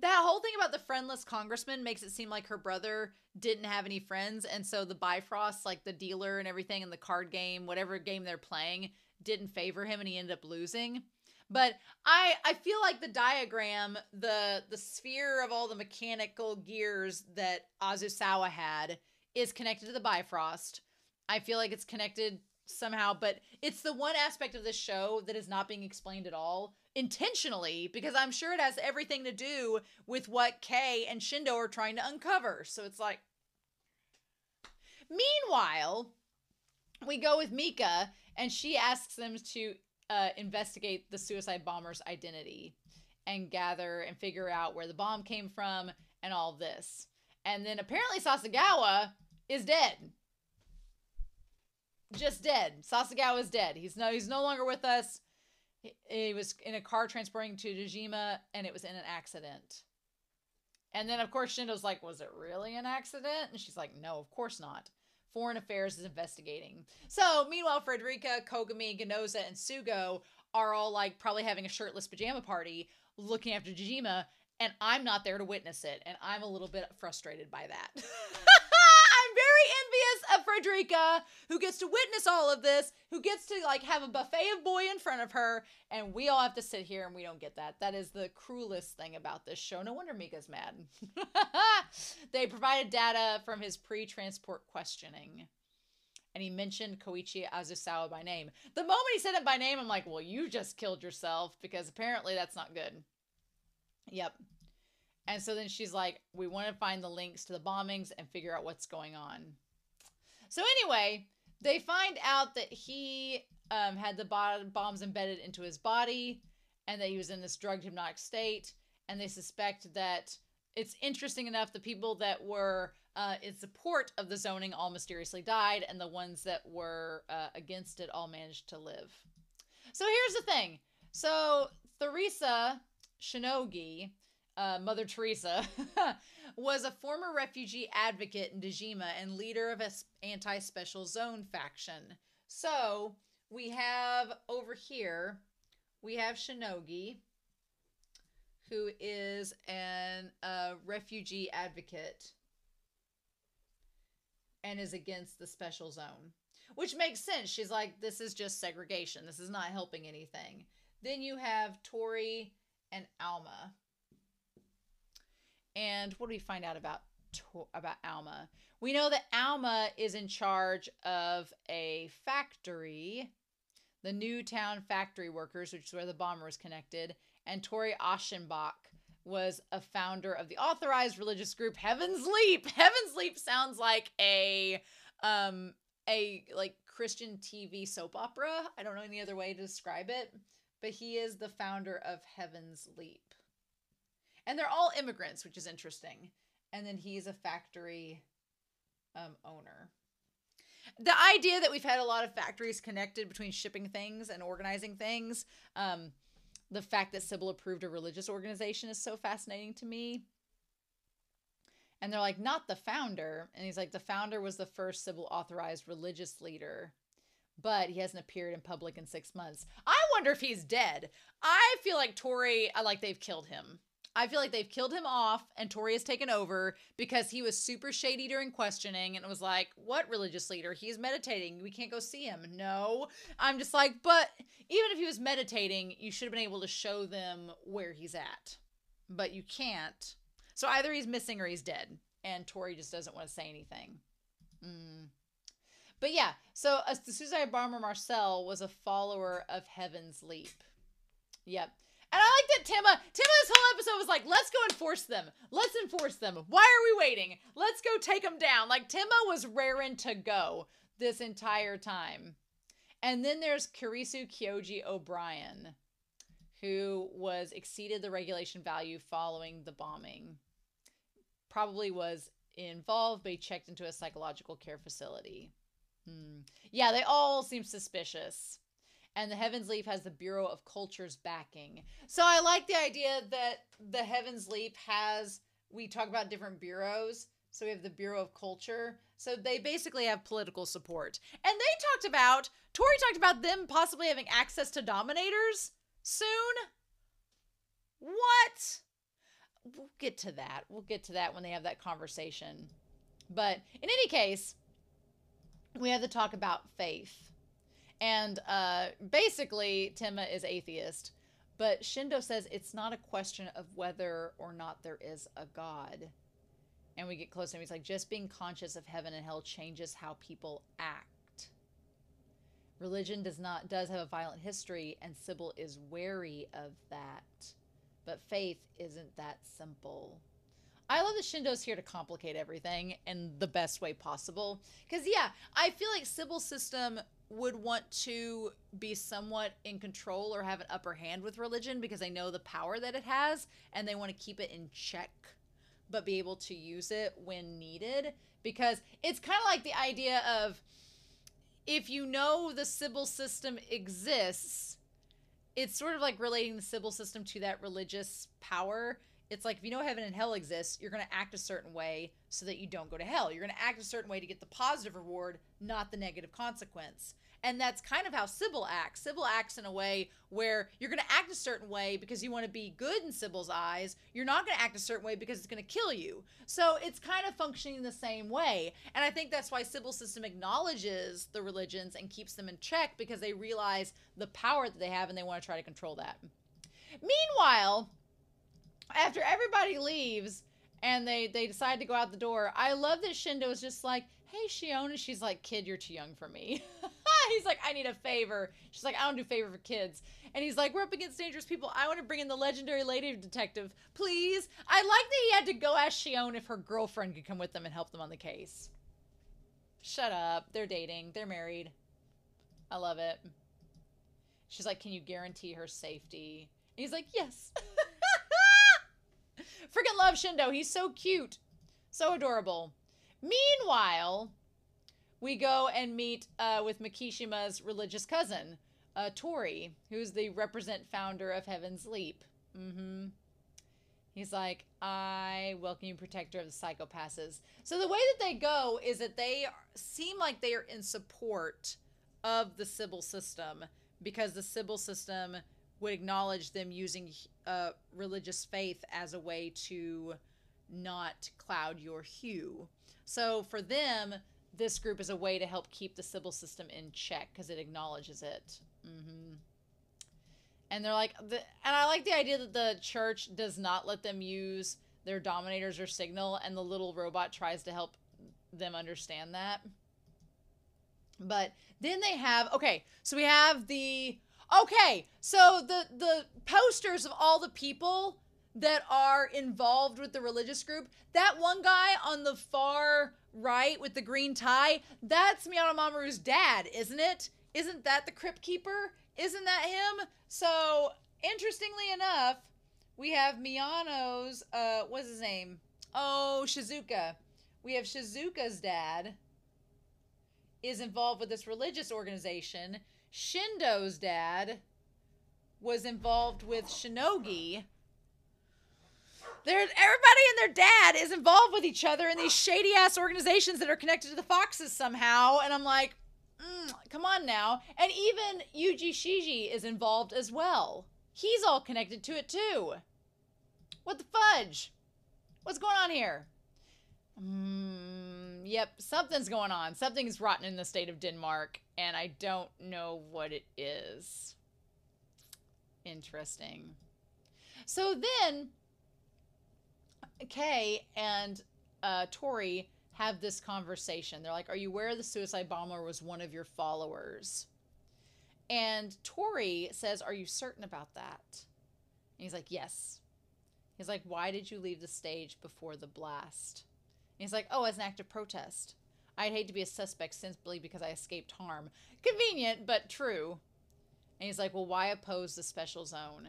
that whole thing about the friendless congressman makes it seem like her brother didn't have any friends. And so the Bifrost, like the dealer and everything in the card game, whatever game they're playing, didn't favor him and he ended up losing. But I feel like the diagram, the sphere of all the mechanical gears that Azusawa had is connected to the Bifrost. I feel like it's connected somehow, but it's the one aspect of this show that is not being explained at all intentionally, because I'm sure it has everything to do with what Kei and Shindo are trying to uncover. So it's like, meanwhile, we go with Mika and she asks them to investigate the suicide bomber's identity and gather and figure out where the bomb came from and all this. And then apparently Sasagawa is dead. Just dead. Sasagawa is dead. He's no longer with us. He was in a car transporting to Dejima, and it was in an accident. And then, of course, Shindo's like, was it really an accident? And she's like, no, of course not. Foreign Affairs is investigating. So, meanwhile, Frederica, Kogami, Ganoza, and Sugo are all, like, probably having a shirtless pajama party looking after Dejima, and I'm not there to witness it, and I'm a little bit frustrated by that. I'm very envious of Frederica, who gets to witness all of this, who gets to, like, have a buffet of boy in front of her, and we all have to sit here and we don't get that. That is the cruelest thing about this show. No wonder Mika's mad. They provided data from his pre-transport questioning, and he mentioned Koichi Azusawa by name. The moment he said it by name, I'm like, well, you just killed yourself, because apparently that's not good. Yep. And so then she's like, we want to find the links to the bombings and figure out what's going on. So anyway, they find out that he had the bombs embedded into his body and that he was in this drugged hypnotic state. And they suspect that it's interesting enough, the people that were in support of the zoning all mysteriously died, and the ones that were against it all managed to live. So here's the thing. So Theresa Shinogi, Mother Teresa, was a former refugee advocate in Dejima and leader of an anti-special zone faction. So we have over here, we have Shinogi, who is an refugee advocate and is against the special zone, which makes sense. She's like, this is just segregation. This is not helping anything. Then you have Tori and Alma. And what do we find out about Alma? We know that Alma is in charge of a factory, the Newtown Factory Workers, which is where the bomber was connected. And Tori Aschenbach was a founder of the authorized religious group Heaven's Leap. Heaven's Leap sounds like a like Christian TV soap opera. I don't know any other way to describe it, but he is the founder of Heaven's Leap. And they're all immigrants, which is interesting. And then he's a factory owner. The idea that we've had a lot of factories connected between shipping things and organizing things, the fact that Sybil approved a religious organization is so fascinating to me. And they're like, not the founder. And he's like, the founder was the first Sybil authorized religious leader, but he hasn't appeared in public in 6 months. I wonder if he's dead. I feel like they've killed him. I feel like they've killed him off and Tori has taken over because he was super shady during questioning and it was like, what religious leader? He's meditating. We can't go see him. No. I'm just like, but even if he was meditating, you should have been able to show them where he's at. But you can't. So either he's missing or he's dead. And Tori just doesn't want to say anything. But yeah, so the suicide bomber Marcel was a follower of Heaven's Leap. Yep. And I like that Timma this whole episode was like, let's go enforce them. Let's enforce them. Why are we waiting? Let's go take them down. Like, Timma was raring to go this entire time. And then there's Kurisu Kyoji O'Brien, who exceeded the regulation value following the bombing. Probably was involved, but he checked into a psychological care facility. Yeah, they all seem suspicious. And the Heaven's Leap has the Bureau of Culture's backing. So I like the idea that the Heaven's Leap has we talk about different bureaus. So we have the Bureau of Culture. So they basically have political support. And Tori talked about them possibly having access to dominators soon. What? We'll get to that. We'll get to that when they have that conversation. But in any case, we have to talk about faith. And basically, Temma is atheist. But Shindo says it's not a question of whether or not there is a God. And we get close to him. He's like, just being conscious of heaven and hell changes how people act. Religion does have a violent history, and Sybil is wary of that. But faith isn't that simple. I love that Shindo's here to complicate everything in the best way possible. Because, yeah, I feel like Sybil's system would want to be somewhat in control or have an upper hand with religion because they know the power that it has, and they want to keep it in check, but be able to use it when needed. Because it's kind of like the idea of, if you know the Sybil system exists, it's sort of like relating the Sybil system to that religious power. It's like, if you know heaven and hell exists, you're going to act a certain way so that you don't go to hell. You're going to act a certain way to get the positive reward, not the negative consequence. And that's kind of how Sybil acts. Sybil acts in a way where you're going to act a certain way because you want to be good in Sybil's eyes. You're not going to act a certain way because it's going to kill you. So it's kind of functioning the same way. And I think that's why Sybil's system acknowledges the religions and keeps them in check, because they realize the power that they have and they want to try to control that. Meanwhile, after everybody leaves and they decide to go out the door, I love that Shindo is just like, hey, Shion. And she's like, kid, you're too young for me. He's like, I need a favor. She's like, I don't do favor for kids. And he's like, we're up against dangerous people. I want to bring in the legendary lady detective, please. I like that he had to go ask Shion if her girlfriend could come with them and help them on the case. Shut up. They're dating. They're married. I love it. She's like, can you guarantee her safety? And he's like, yes. Freaking love Shindo. He's so cute. So adorable. Meanwhile, we go and meet with Mikishima's religious cousin, Tori, who's the founder of Heaven's Leap. He's like, I welcome you, protector of the psychopasses. So the way that they go is that they seem like they are in support of the Sybil system, because the Sybil system would acknowledge them using religious faith as a way to not cloud your hue. So for them, this group is a way to help keep the Sybil system in check because it acknowledges it. And they're like, and I like the idea that the church does not let them use their dominators or signal, and the little robot tries to help them understand that. But then they have, so the posters of all the people that are involved with the religious group. That one guy on the far right with the green tie, that's Miyano Mamoru's dad, isn't it? Isn't that the Crypt Keeper? Isn't that him? So, interestingly enough, we have Miyano's, what's his name? Oh, Shizuka. We have Shizuka's dad is involved with this religious organization. Shindo's dad was involved with Shinogi. Everybody and their dad is involved with each other in these shady-ass organizations that are connected to the Foxes somehow. And I'm like, come on now. And even Yuji Shiji is involved as well. He's all connected to it too. What the fudge? What's going on here? Yep, something's going on. Something's rotten in the state of Denmark, and I don't know what it is. Interesting. So then, Kei and Tori have this conversation. They're like, are you aware the suicide bomber was one of your followers? And Tori says, are you certain about that? And he's like, yes. He's like, why did you leave the stage before the blast? And he's like, oh, as an act of protest. I'd hate to be a suspect simply because I escaped harm. Convenient, but true. And he's like, well, why oppose the special zone?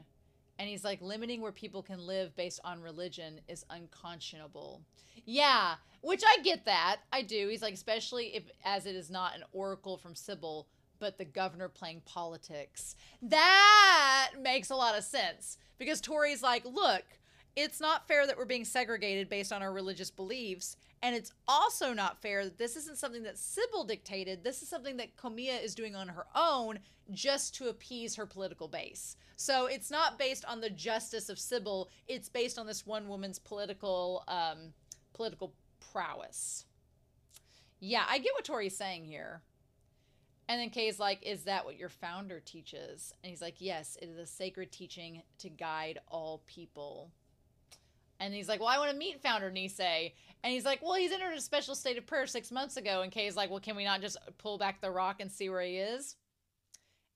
And he's like, limiting where people can live based on religion is unconscionable. Yeah, which I get that. I do. He's like, especially as it is not an oracle from Sybil, but the governor playing politics. That makes a lot of sense. Because Tori's like, look, it's not fair that we're being segregated based on our religious beliefs. And it's also not fair that this isn't something that Sybil dictated. This is something that Komiya is doing on her own just to appease her political base. So it's not based on the justice of Sybil. It's based on this one woman's political prowess. Yeah, I get what Tori's saying here. And then Kei's like, is that what your founder teaches? And he's like, yes, it is a sacred teaching to guide all people. And he's like, well, I want to meet Founder Nisei. And he's like, well, he's entered a special state of prayer 6 months ago. And Kei's like, well, can we not just pull back the rock and see where he is?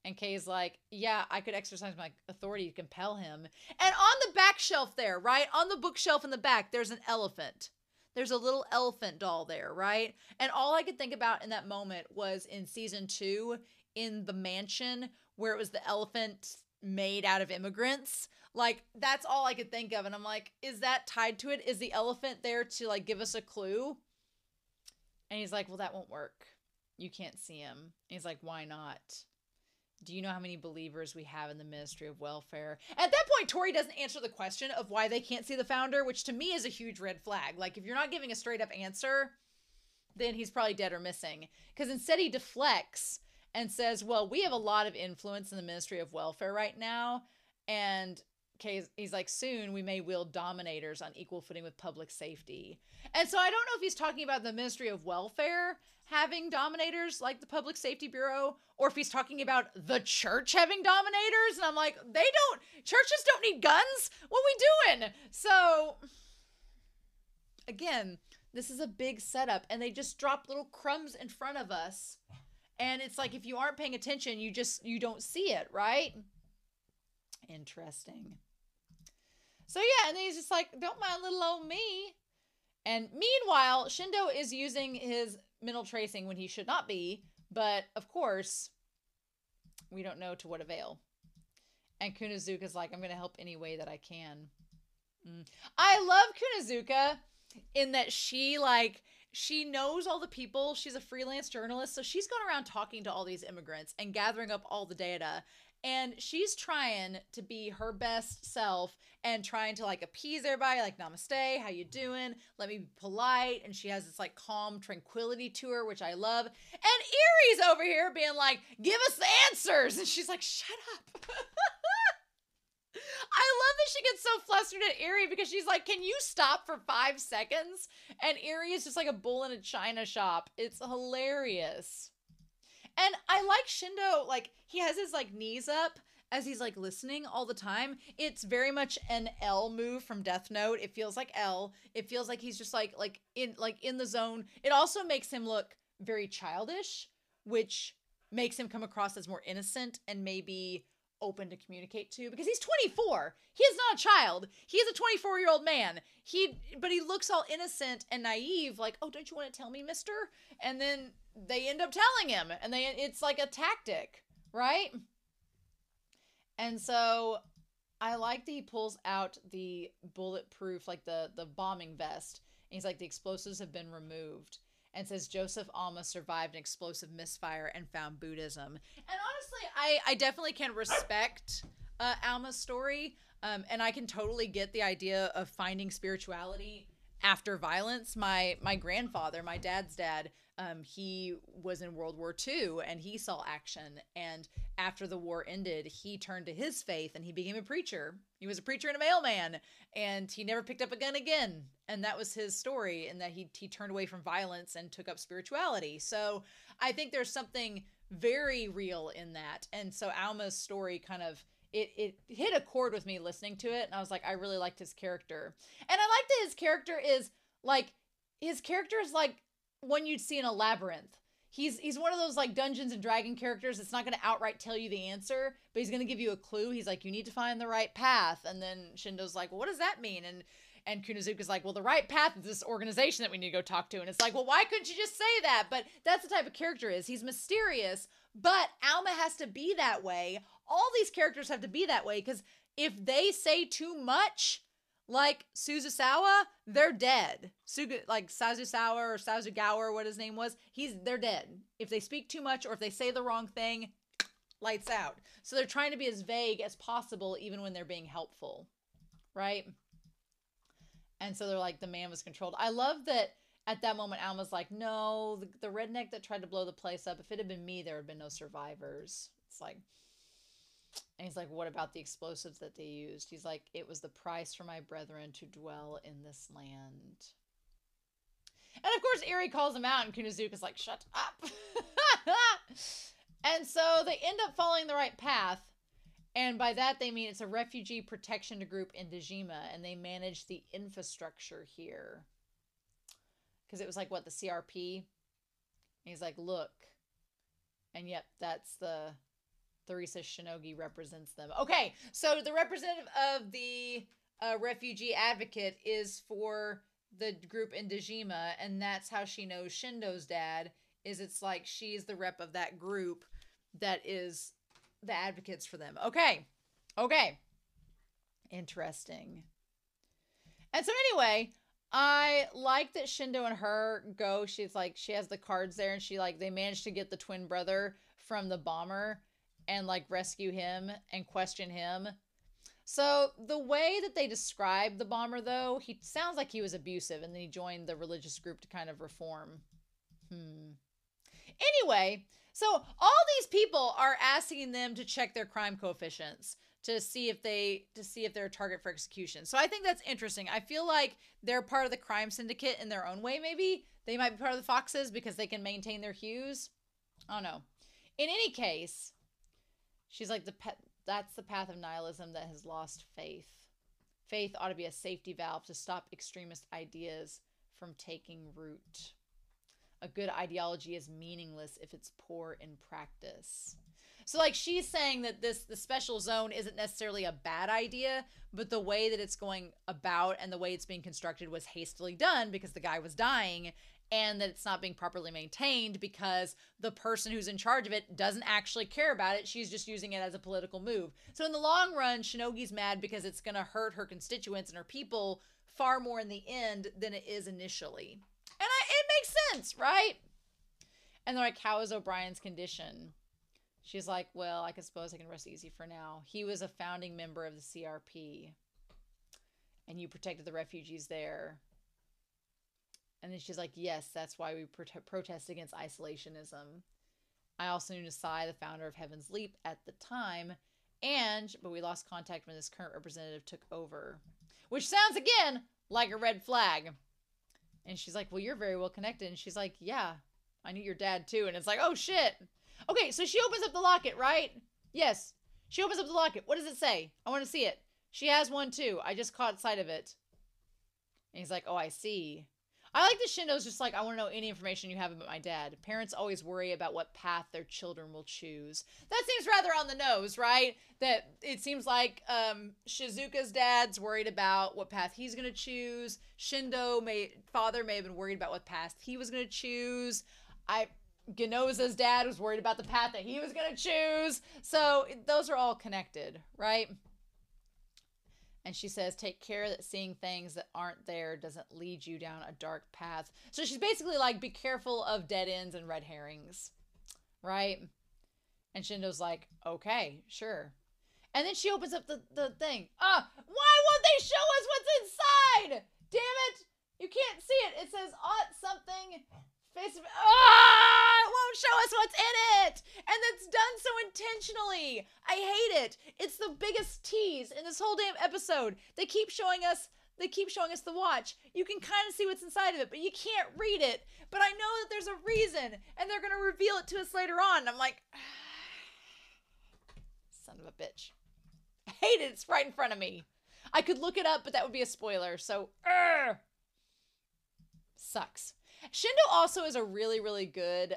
And Kei's like, yeah, I could exercise my authority to compel him. And on the back shelf there, right? On the bookshelf in the back, there's an elephant. There's a little elephant doll there, right? And all I could think about in that moment was in season 2, in the mansion, where it was the elephant made out of immigrants. Like, that's all I could think of. And I'm like, is that tied to it? Is the elephant there to, like, give us a clue? And he's like, well, that won't work. You can't see him. And he's like, why not? Do you know how many believers we have in the Ministry of Welfare? At that point, Tori doesn't answer the question of why they can't see the founder, which to me is a huge red flag. Like, if you're not giving a straight up answer, then he's probably dead or missing. Because instead he deflects and says, well, we have a lot of influence in the Ministry of Welfare right now. And he's like, soon we may wield dominators on equal footing with public safety. And so I don't know if he's talking about the Ministry of Welfare having dominators like the Public Safety Bureau, or if he's talking about the church having dominators. And I'm like, churches don't need guns. What are we doing? So again, this is a big setup, and they just drop little crumbs in front of us. And it's like, if you aren't paying attention, you don't see it, right? Interesting. So yeah, and then he's just like, don't mind little old me. And meanwhile, Shindo is using his mental tracing when he should not be, but of course, we don't know to what avail. And Kunazuka's like, I'm going to help any way that I can. I love Kunazuka in that she knows all the people. She's a freelance journalist, so she's gone around talking to all these immigrants and gathering up all the data. And she's trying to be her best self and trying to like appease everybody, like, namaste, how you doing? Let me be polite. And she has this like calm tranquility to her, which I love. And Erie's over here being like, give us the answers. And she's like, shut up. I love that she gets so flustered at Erie because she's like, can you stop for 5 seconds? And Erie is just like a bull in a china shop. It's hilarious. And I like Shindo, like, he has his, like, knees up as he's, like, listening all the time. It's very much an L move from Death Note. It feels like L. It feels like he's just, like in the zone. It also makes him look very childish, which makes him come across as more innocent and maybe open to communicate to, because he's 24. He is not a child. He is a 24-year-old man. But he looks all innocent and naive, like, oh, don't you want to tell me, mister? And then they end up telling him, and it's like a tactic, right? And so I like that he pulls out the bulletproof, like the bombing vest, and he's like, the explosives have been removed, and says Joseph Alma survived an explosive misfire and found Buddhism. And honestly, I definitely can respect Alma's story, and I can totally get the idea of finding spirituality after violence. My grandfather, my dad's dad, he was in World War II and he saw action. And after the war ended, he turned to his faith and he became a preacher. He was a preacher and a mailman, and he never picked up a gun again. And that was his story, and that he turned away from violence and took up spirituality. So I think there's something very real in that. And so Alma's story kind of, it hit a chord with me listening to it. And I was like, I really liked his character. And I like that his character is like one you'd see in a labyrinth. He's one of those like Dungeons and Dragon characters that's not going to outright tell you the answer, but he's going to give you a clue. He's like, you need to find the right path. And then Shindo's like, well, what does that mean? And Kunazuka's like, well, the right path is this organization that we need to go talk to. And it's like, well, why couldn't you just say that? But that's the type of character is. He's mysterious, but Alma has to be that way. All these characters have to be that way, because if they say too much, like Suzusawa, they're dead. Like Sazusawa or Sazugawa or what his name was, they're dead. If they speak too much or if they say the wrong thing, lights out. So they're trying to be as vague as possible even when they're being helpful, right? And so they're like, the man was controlled. I love that at that moment, Alma's like, no, the redneck that tried to blow the place up, if it had been me, there would have been no survivors. It's like, and he's like, what about the explosives that they used? He's like, it was the price for my brethren to dwell in this land. And of course, Erie calls him out, and Kunazuka's like, shut up. And so they end up following the right path. And by that, they mean it's a refugee protection group in Dejima, and they manage the infrastructure here. Because it was like, what, the CRP? And he's like, look. And yep, that's the Theresa Shinogi represents them. Okay, so the representative of the refugee advocate is for the group in Dejima, and that's how she knows Shindo's dad, is it's like she's the rep of that group that is the advocates for them. Okay. Interesting. And so anyway, I like that Shindo and her go. She's like, she has the cards there, and she like, they managed to get the twin brother from the bomber and like rescue him and question him. So the way that they describe the bomber, though, he sounds like he was abusive, and then he joined the religious group to kind of reform. Anyway, so all these people are asking them to check their crime coefficients to see if they're a target for execution. So I think that's interesting. I feel like they're part of the crime syndicate in their own way, maybe. They might be part of the Foxes because they can maintain their hues. I don't know. In any case, she's like, that's the path of nihilism that has lost faith. Faith ought to be a safety valve to stop extremist ideas from taking root. A good ideology is meaningless if it's poor in practice. So like she's saying that the special zone isn't necessarily a bad idea, but the way that it's going about and the way it's being constructed was hastily done because the guy was dying, and that it's not being properly maintained because the person who's in charge of it doesn't actually care about it. She's just using it as a political move. So in the long run, Shinogi's mad because it's going to hurt her constituents and her people far more in the end than it is initially. And it makes sense, right? And they're like, how is O'Brien's condition? She's like, well, I suppose I can rest easy for now. He was a founding member of the CRP. And you protected the refugees there. And then she's like, yes, that's why we protest against isolationism. I also knew Nasai, the founder of Heaven's Leap at the time. But we lost contact when this current representative took over. Which sounds, again, like a red flag. And she's like, well, you're very well connected. And she's like, yeah, I knew your dad too. And it's like, oh shit. Okay, so she opens up the locket, right? Yes. She opens up the locket. What does it say? I want to see it. She has one too. I just caught sight of it. And he's like, oh, I see. I like that Shindo's just like, I want to know any information you have about my dad. Parents always worry about what path their children will choose. That seems rather on the nose, right? That it seems like Shizuka's dad's worried about what path he's going to choose. Father may have been worried about what path he was going to choose. Genoza's dad was worried about the path that he was going to choose. So those are all connected, right? And she says, take care that seeing things that aren't there doesn't lead you down a dark path. So she's basically like, be careful of dead ends and red herrings, right? And Shindo's like, okay, sure. And then she opens up the thing. Why won't they show us what's inside? Damn it. You can't see it. It says, something. It won't show us what's in it. And that's done so intentionally. I hate it. It's the biggest tease in this whole damn episode. They keep showing us the watch. You can kind of see what's inside of it, but you can't read it. But I know that there's a reason, and they're going to reveal it to us later on. And I'm like, son of a bitch. I hate it. It's right in front of me. I could look it up, but that would be a spoiler. So, sucks. Shindo also is a really, really good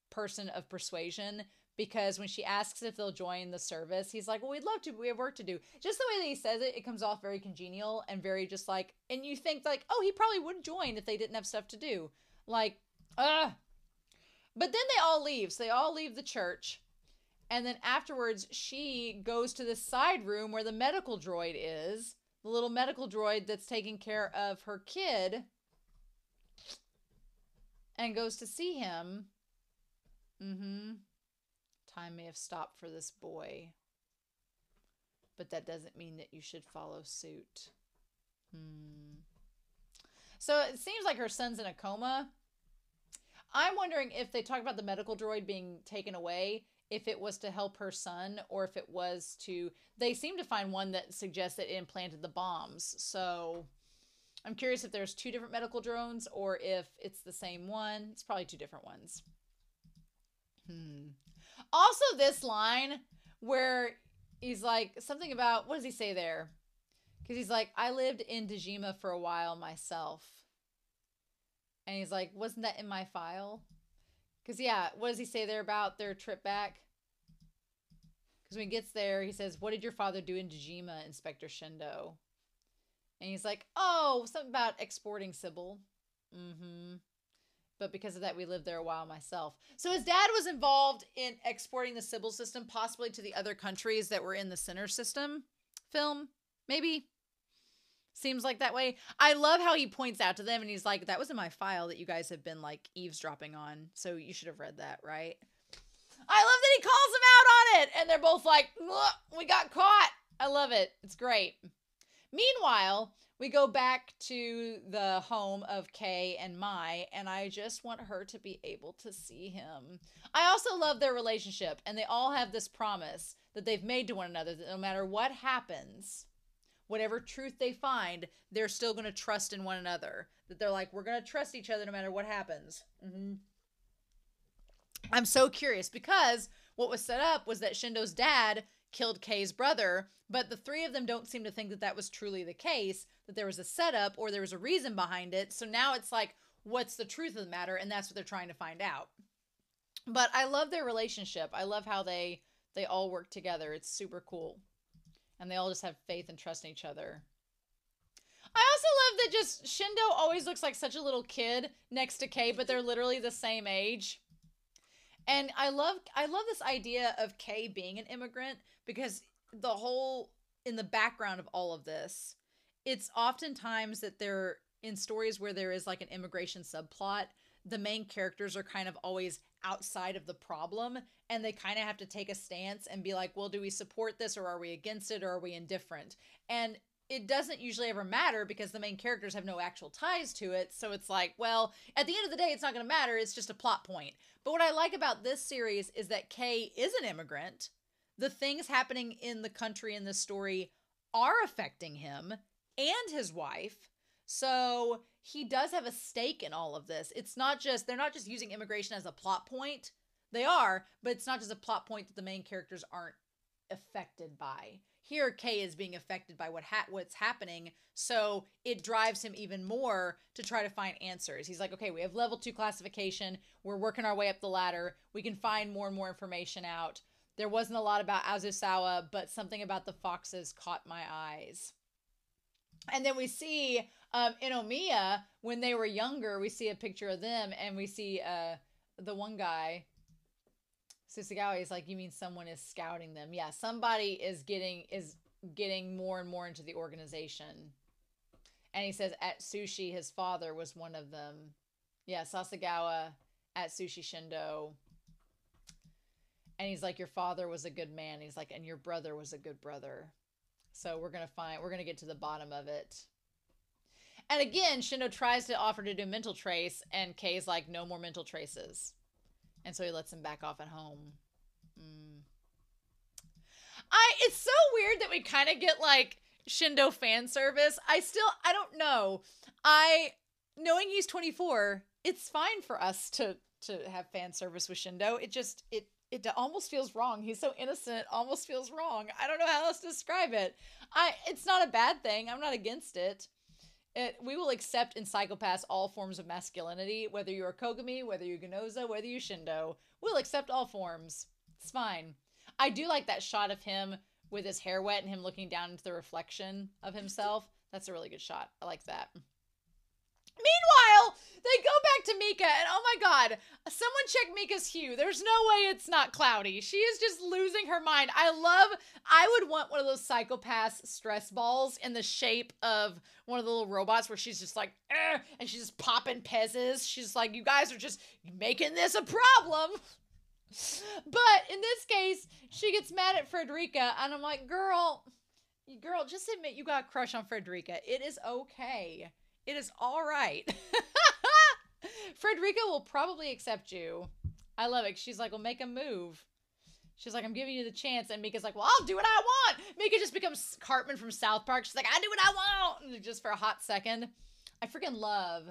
person of persuasion, because when she asks if they'll join the service, he's like, well, we'd love to, but we have work to do. Just the way that he says it, it comes off very congenial and very just like, and you think like, oh, he probably would join if they didn't have stuff to do. Like, But then they all leave. So they all leave the church. And then afterwards, she goes to this side room where the medical droid is. The little medical droid that's taking care of her kid. And goes to see him. Time may have stopped for this boy. But that doesn't mean that you should follow suit. So it seems like her son's in a coma. I'm wondering if they talk about the medical droid being taken away, if it was to help her son, or if it was to... They seem to find one that suggests that it implanted the bombs. So I'm curious if there's two different medical drones or if it's the same one. It's probably two different ones. Also, this line where he's like, something about... What does he say there? Because he's like, I lived in Dejima for a while myself. And he's like, wasn't that in my file? Because, yeah, what does he say there about their trip back? Because when he gets there, he says, what did your father do in Dejima, Inspector Shindo? And he's like, oh, something about exporting Sybil. But because of that, we lived there a while myself. So his dad was involved in exporting the Sybil system, possibly to the other countries that were in the Sinner system film, maybe. Seems like that way. I love how he points out to them and he's like, that was in my file that you guys have been like eavesdropping on. So you should have read that, right? I love that he calls them out on it. And they're both like, we got caught. I love it. It's great. Meanwhile, we go back to the home of Kei and Mai, and I just want her to be able to see him. I also love their relationship, and they all have this promise that they've made to one another that no matter what happens, whatever truth they find, they're still going to trust in one another. That they're like, we're going to trust each other no matter what happens. I'm so curious because what was set up was that Shindo's dad killed Kei's brother, but the three of them don't seem to think that that was truly the case, that there was a setup or there was a reason behind it. So now it's like, what's the truth of the matter? And that's what they're trying to find out. But I love their relationship. I love how they all work together. It's super cool. And they all just have faith and trust in each other. I also love that just Shindo always looks like such a little kid next to Kei, but they're literally the same age. And I love this idea of Kei being an immigrant because the whole, in the background of all of this, it's oftentimes that they're in stories where there is like an immigration subplot, the main characters are kind of always outside of the problem and they kind of have to take a stance and be like, well, do we support this or are we against it or are we indifferent? And it doesn't usually ever matter because the main characters have no actual ties to it. So it's like, well, at the end of the day, it's not going to matter. It's just a plot point. But what I like about this series is that Kei is an immigrant. The things happening in the country in this story are affecting him and his wife. So he does have a stake in all of this. It's not just, they're not just using immigration as a plot point. They are, but it's not just a plot point that the main characters aren't affected by. Here, Kei is being affected by what's happening, so it drives him even more to try to find answers. He's like, okay, we have level 2 classification. We're working our way up the ladder. We can find more and more information out. There wasn't a lot about Azusawa, but something about the foxes caught my eyes. And then we see in Omiya, when they were younger, we see a picture of them, and we see the one guy, Susagawa, is like, you mean someone is scouting them? Yeah, somebody is getting more and more into the organization. And he says Atsushi, his father, was one of them. Yeah, Sasagawa, Atsushi Shindo. And he's like, your father was a good man. He's like, and your brother was a good brother. So we're going to get to the bottom of it. And again, Shindo tries to offer to do mental trace, and Kei's like, no more mental traces. And so he lets him back off at home. It's so weird that we kind of get like Shindo fan service. I don't know. Knowing he's 24, it's fine for us to have fan service with Shindo. It almost feels wrong. He's so innocent, almost feels wrong. I don't know how else to describe it. It's not a bad thing. I'm not against it. We will accept in psychopaths all forms of masculinity, whether you're Kogami, whether you're Ganoza, whether you're Shindo. We'll accept all forms. It's fine. I do like that shot of him with his hair wet and him looking down into the reflection of himself. That's a really good shot. I like that. Meanwhile, they go back to Mika, and oh my god, someone check Mika's hue. There's no way it's not cloudy. She is just losing her mind. I would want one of those psychopaths stress balls in the shape of one of the little robots where she's just like, and she's just popping pezzes. She's like, you guys are just making this a problem. But in this case, she gets mad at Frederica, and I'm like, girl, Girl, just admit you got a crush on Frederica. It is okay. It is all right. Frederica will probably accept you. I love it. She's like, well, make a move. She's like, I'm giving you the chance. And Mika's like, well, I'll do what I want. Mika just becomes Cartman from South Park. She's like, I do what I want. And just for a hot second. I freaking love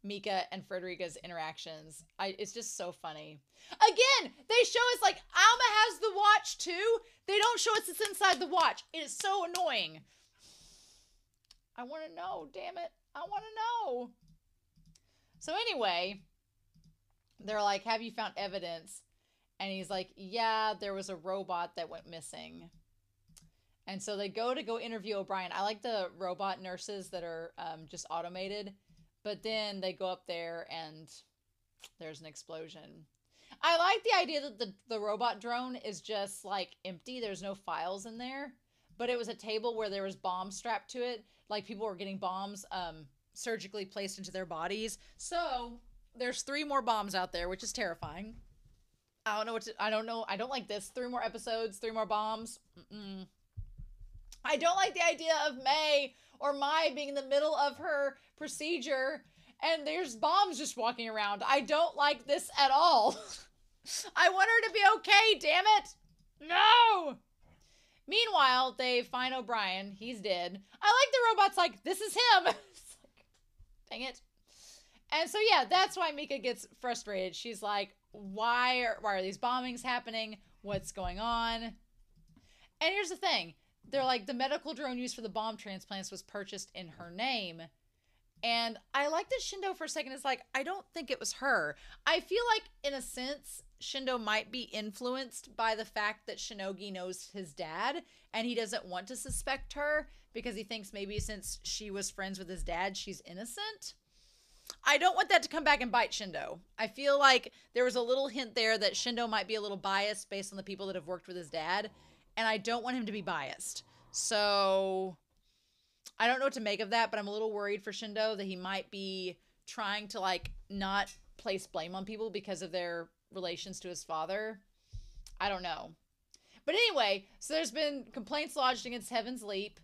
Mika and Frederica's interactions. It's just so funny. Again, they show us like Alma has the watch too. They don't show us it's inside the watch. It is so annoying. I want to know, damn it. I want to know. So anyway, they're like, have you found evidence? And he's like, yeah, there was a robot that went missing. And so they go interview O'Brien. I like the robot nurses that are just automated. But then they go up there and there's an explosion. I like the idea that the robot drone is just like empty. There's no files in there. But it was a table where there was bombs strapped to it. Like people were getting bombs surgically placed into their bodies. So there's 3 more bombs out there, which is terrifying. I don't know. I don't like this. 3 more episodes, 3 more bombs. I don't like the idea of May or Mai being in the middle of her procedure and there's bombs just walking around. I don't like this at all. I want her to be okay, damn it. No! Meanwhile, they find O'Brien. He's dead. I like the robot's like, this is him. It's like, dang it. And so, yeah, that's why Mika gets frustrated. She's like, why are these bombings happening? What's going on? And here's the thing. They're like, the medical drone used for the bomb transplants was purchased in her name. And I like that Shindo for a second is like, I don't think it was her. I feel like, in a sense, Shindo might be influenced by the fact that Shinogi knows his dad and he doesn't want to suspect her because he thinks maybe since she was friends with his dad, she's innocent. I don't want that to come back and bite Shindo. I feel like there was a little hint there that Shindo might be a little biased based on the people that have worked with his dad, and I don't want him to be biased. So I don't know what to make of that, but I'm a little worried for Shindo that he might be trying to like not place blame on people because of their relations to his father. I don't know. But anyway, so there's been complaints lodged against Heaven's Leap.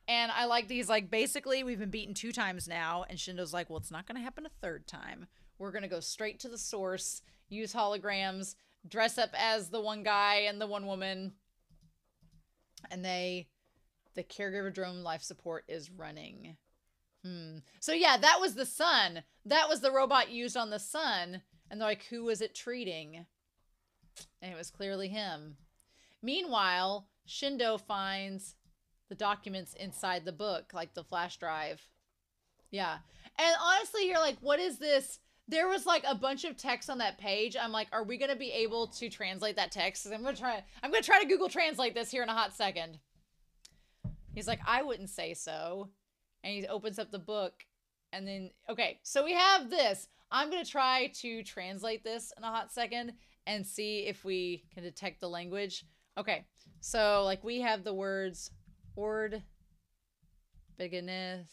And I like these, like, basically, we've been beaten 2 times now. And Shindo's like, well, it's not going to happen a 3rd time. We're going to go straight to the source, use holograms, dress up as the one guy and the one woman. And the caregiver drone life support is running. So, yeah, that was the sun. That was the robot used on the sun. And they're like, who was it treating? And it was clearly him. Meanwhile, Shindo finds the documents inside the book, like the flash drive. Yeah. And honestly, you're like, what is this? There was like a bunch of text on that page. I'm like, are we going to be able to translate that text? I'm going to try to Google Translate this here in a hot second. He's like, I wouldn't say so. And he opens up the book and then, okay, so we have this. I'm going to try to translate this in a hot second and see if we can detect the language. Okay. So like we have the words Ord, Beginneth,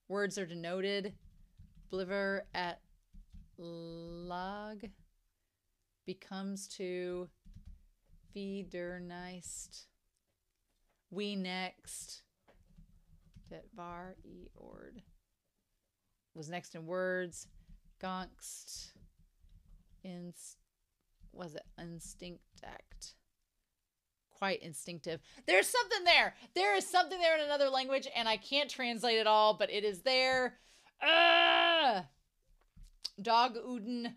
words are denoted, Bliver at Log, becomes to, Viderneist, we next, Det var I ord, was next in words, Gongst, was it instinct? Quite instinctive. There's something there. There is something there in another language, and I can't translate it all, but it is there. Dog Uden.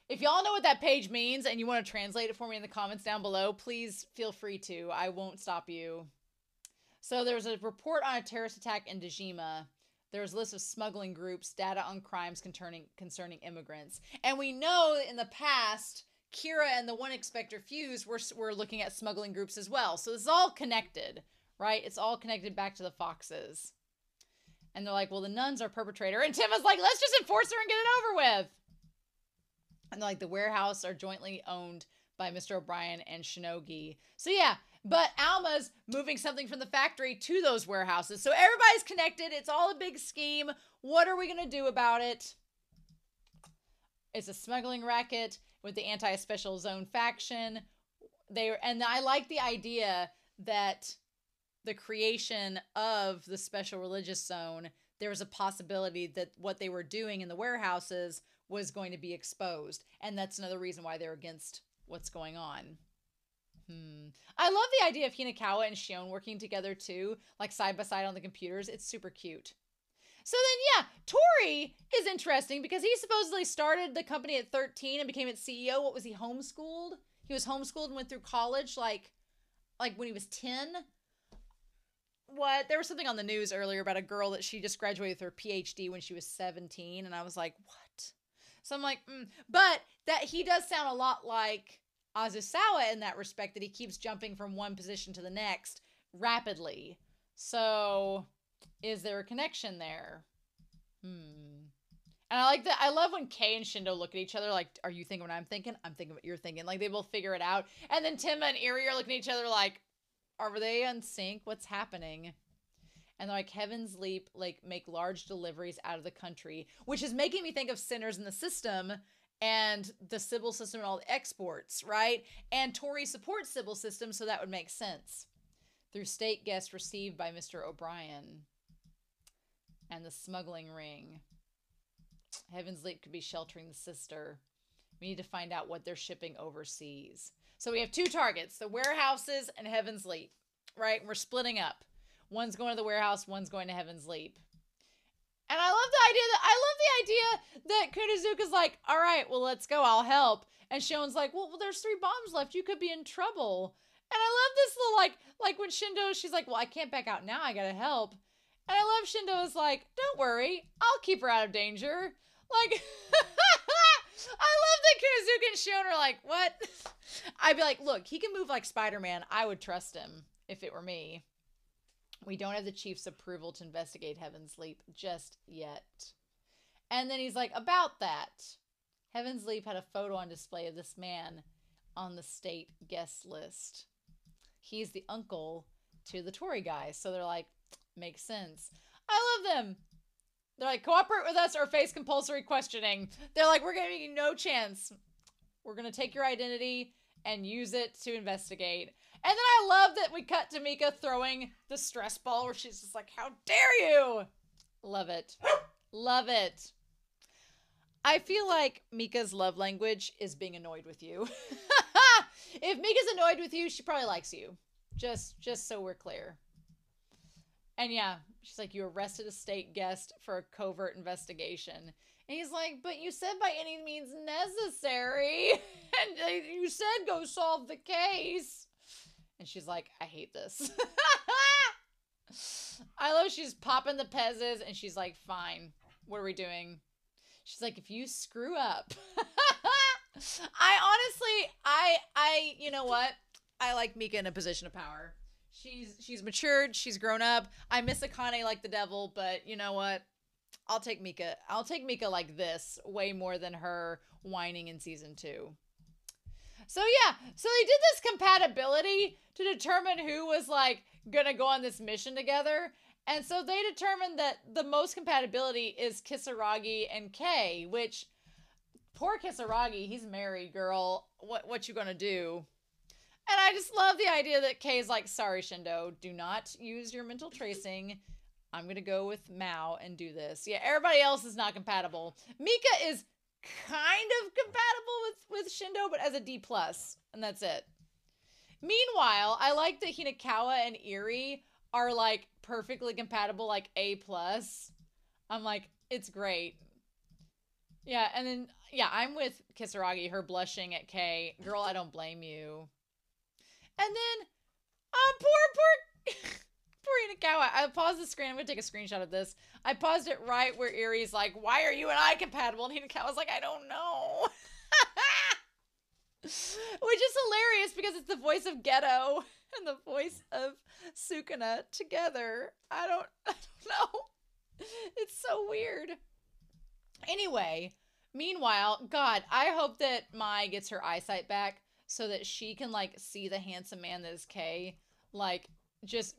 If y'all know what that page means and you want to translate it for me in the comments down below, please feel free to. I won't stop you. So there was a report on a terrorist attack in Dejima. There was a list of smuggling groups, data on crimes concerning immigrants. And we know that in the past, Kira and the One Inspector Fuse were looking at smuggling groups as well. So this is all connected, right? It's all connected back to the Foxes. And they're like, well, the nuns are perpetrator. And Tima's like, let's just enforce her and get it over with. And they're like, the warehouse are jointly owned by Mr. O'Brien and Shinogi. So yeah, but Alma's moving something from the factory to those warehouses. So everybody's connected. It's all a big scheme. What are we going to do about it? It's a smuggling racket with the anti-special zone faction. and I like the idea that the creation of the special religious zone, there was a possibility that what they were doing in the warehouses was going to be exposed. And that's another reason why they're against what's going on. I love the idea of Hinakawa and Shion working together too, like side by side on the computers. It's super cute. So then, yeah, Tori is interesting because he supposedly started the company at 13 and became its CEO. What was he, homeschooled? He was homeschooled and went through college like when he was 10. What? There was something on the news earlier about a girl that she just graduated with her PhD when she was 17, and I was like, what? So I'm like, But that he does sound a lot like Azusawa in that respect, that he keeps jumping from one position to the next rapidly. So is there a connection there? And I like that. I love when Kei and Shindo look at each other like, are you thinking what I'm thinking? I'm thinking what you're thinking. Like, they both figure it out. And then Timma and Eri are looking at each other like, are they in sync? What's happening? And they're like, Heaven's Leap, like, make large deliveries out of the country, which is making me think of Sinners in the System and the Sybil system and all the exports, right? And Tori supports Sybil system, so that would make sense. Through state guests received by Mr. O'Brien. And the smuggling ring. Heaven's Leap could be sheltering the sister. We need to find out what they're shipping overseas. So we have two targets, the warehouses and Heaven's Leap, right? We're splitting up. One's going to the warehouse, one's going to Heaven's Leap. And I love the idea that Kunazuka's like, all right, well, let's go, I'll help. And Shion's like, well, there's 3 bombs left, you could be in trouble. And I love this little, like when Shindo, she's like, well, I can't back out now, I gotta help. And I love Shindo's like, don't worry, I'll keep her out of danger. Like, I love that Kunazuka and Shion are like, what? I'd be like, look, he can move like Spider-Man. I would trust him if it were me. We don't have the chief's approval to investigate Heaven's Leap just yet. And then he's like, about that. Heaven's Leap had a photo on display of this man on the state guest list. He's the uncle to the Tory guy. So they're like, makes sense. I love them. They're like, cooperate with us or face compulsory questioning. They're like, we're giving you no chance. We're going to take your identity and use it to investigate. And then I love that we cut to Mika throwing the stress ball where she's just like, how dare you? Love it. Love it. I feel like Mika's love language is being annoyed with you. If Mika's annoyed with you, she probably likes you. Just so we're clear. And yeah, she's like, you arrested a state guest for a covert investigation. And he's like, but you said by any means necessary. And you said go solve the case. And she's like, I hate this. I love she's popping the pezzes and she's like, fine, what are we doing? She's like, if you screw up. I honestly, you know what? I like Mika in a position of power. She's matured. She's grown up. I miss Akane like the devil, but you know what? I'll take Mika. I'll take Mika like this way more than her whining in season 2. So yeah, so they did this compatibility to determine who was like gonna go on this mission together. And so they determined that the most compatibility is Kisaragi and Kei, which poor Kisaragi, he's married, girl. What you gonna do? And I just love the idea that Kei's like, sorry, Shindo, do not use your mental tracing. I'm going to go with Mao and do this. Yeah, everybody else is not compatible. Mika is kind of compatible with Shindo, but as a D+, and that's it. Meanwhile, I like that Hinakawa and Eri are like perfectly compatible, like A+. I'm like, it's great. Yeah, and then, yeah, I'm with Kisaragi, her blushing at Kei. Girl, I don't blame you. And then, poor Hinakawa. I paused the screen. I'm going to take a screenshot of this. I paused it right where Eri's like, why are you and I compatible? And Hinakawa's like, I don't know. Which is hilarious because it's the voice of Geto and the voice of Sukuna together. I don't know. It's so weird. Anyway, meanwhile, God, I hope that Mai gets her eyesight back so that she can, like, see the handsome man that is Kei, like, just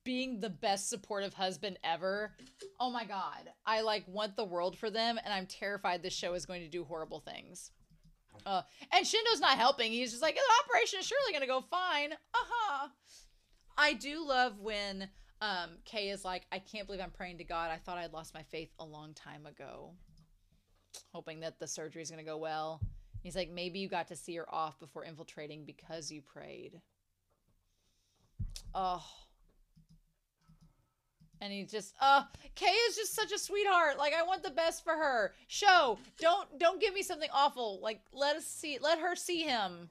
being the best supportive husband ever. Oh my God. I, like, want the world for them, and I'm terrified this show is going to do horrible things. And Shindo's not helping. He's just like, the operation is surely gonna go fine. I do love when Kei is like, I can't believe I'm praying to God. I thought I'd lost my faith a long time ago. Hoping that the surgery is gonna go well. He's like, maybe you got to see her off before infiltrating because you prayed. Oh. And he's just, Kei is just such a sweetheart. Like, I want the best for her. Don't give me something awful. Like, let her see him.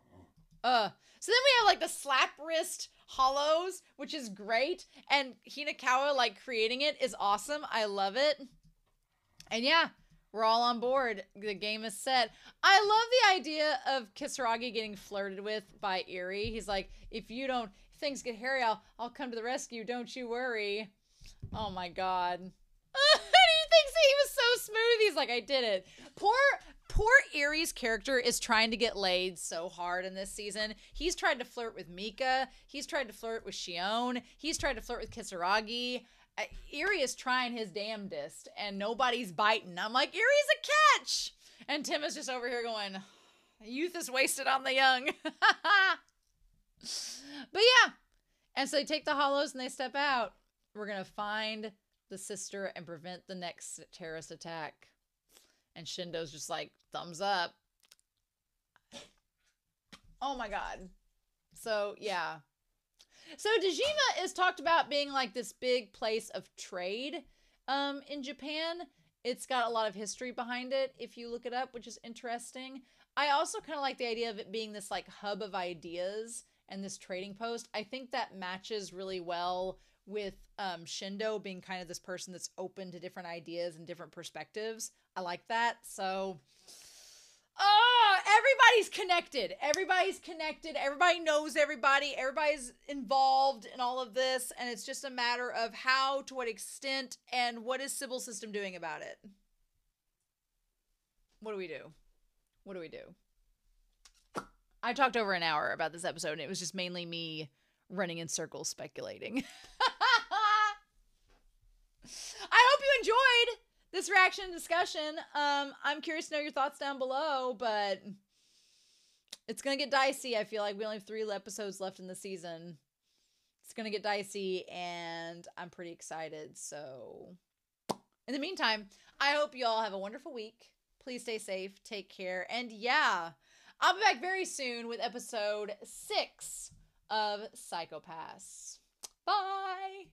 So then we have, like, the slap wrist hollows, which is great. And Hinakawa, like, creating it is awesome. I love it. And yeah, we're all on board. The game is set. I love the idea of Kisaragi getting flirted with by Eri. He's like, if things get hairy, I'll come to the rescue. Don't you worry. Oh my God. He thinks he was so smooth. He's like, I did it. Poor Eri's character is trying to get laid so hard in this season. He's tried to flirt with Mika. He's tried to flirt with Shion. He's tried to flirt with Kisaragi. Eri is trying his damnedest and nobody's biting. I'm like, Eri's a catch. And Tim is just over here going, youth is wasted on the young. But yeah. And so they take the hollows and they step out. We're going to find the sister and prevent the next terrorist attack. And Shindo's just like, thumbs up. Oh my God. So, yeah. So, Dejima is talked about being like this big place of trade in Japan. It's got a lot of history behind it if you look it up, which is interesting. I also kind of like the idea of it being this like hub of ideas and this trading post. I think that matches really well with Shindo being kind of this person that's open to different ideas and different perspectives. I like that. So, everybody's connected. Everybody's connected. Everybody knows everybody. Everybody's involved in all of this. And it's just a matter of how, to what extent, and what is Sybil's system doing about it? What do we do? What do we do? I talked over an hour about this episode, and it was just mainly me running in circles speculating. I hope you enjoyed this reaction and discussion. I'm curious to know your thoughts down below, but it's going to get dicey. I feel like we only have 3 episodes left in the season. It's going to get dicey, and I'm pretty excited. So in the meantime, I hope you all have a wonderful week. Please stay safe. Take care. And yeah, I'll be back very soon with episode 6 of Psycho Pass. Bye!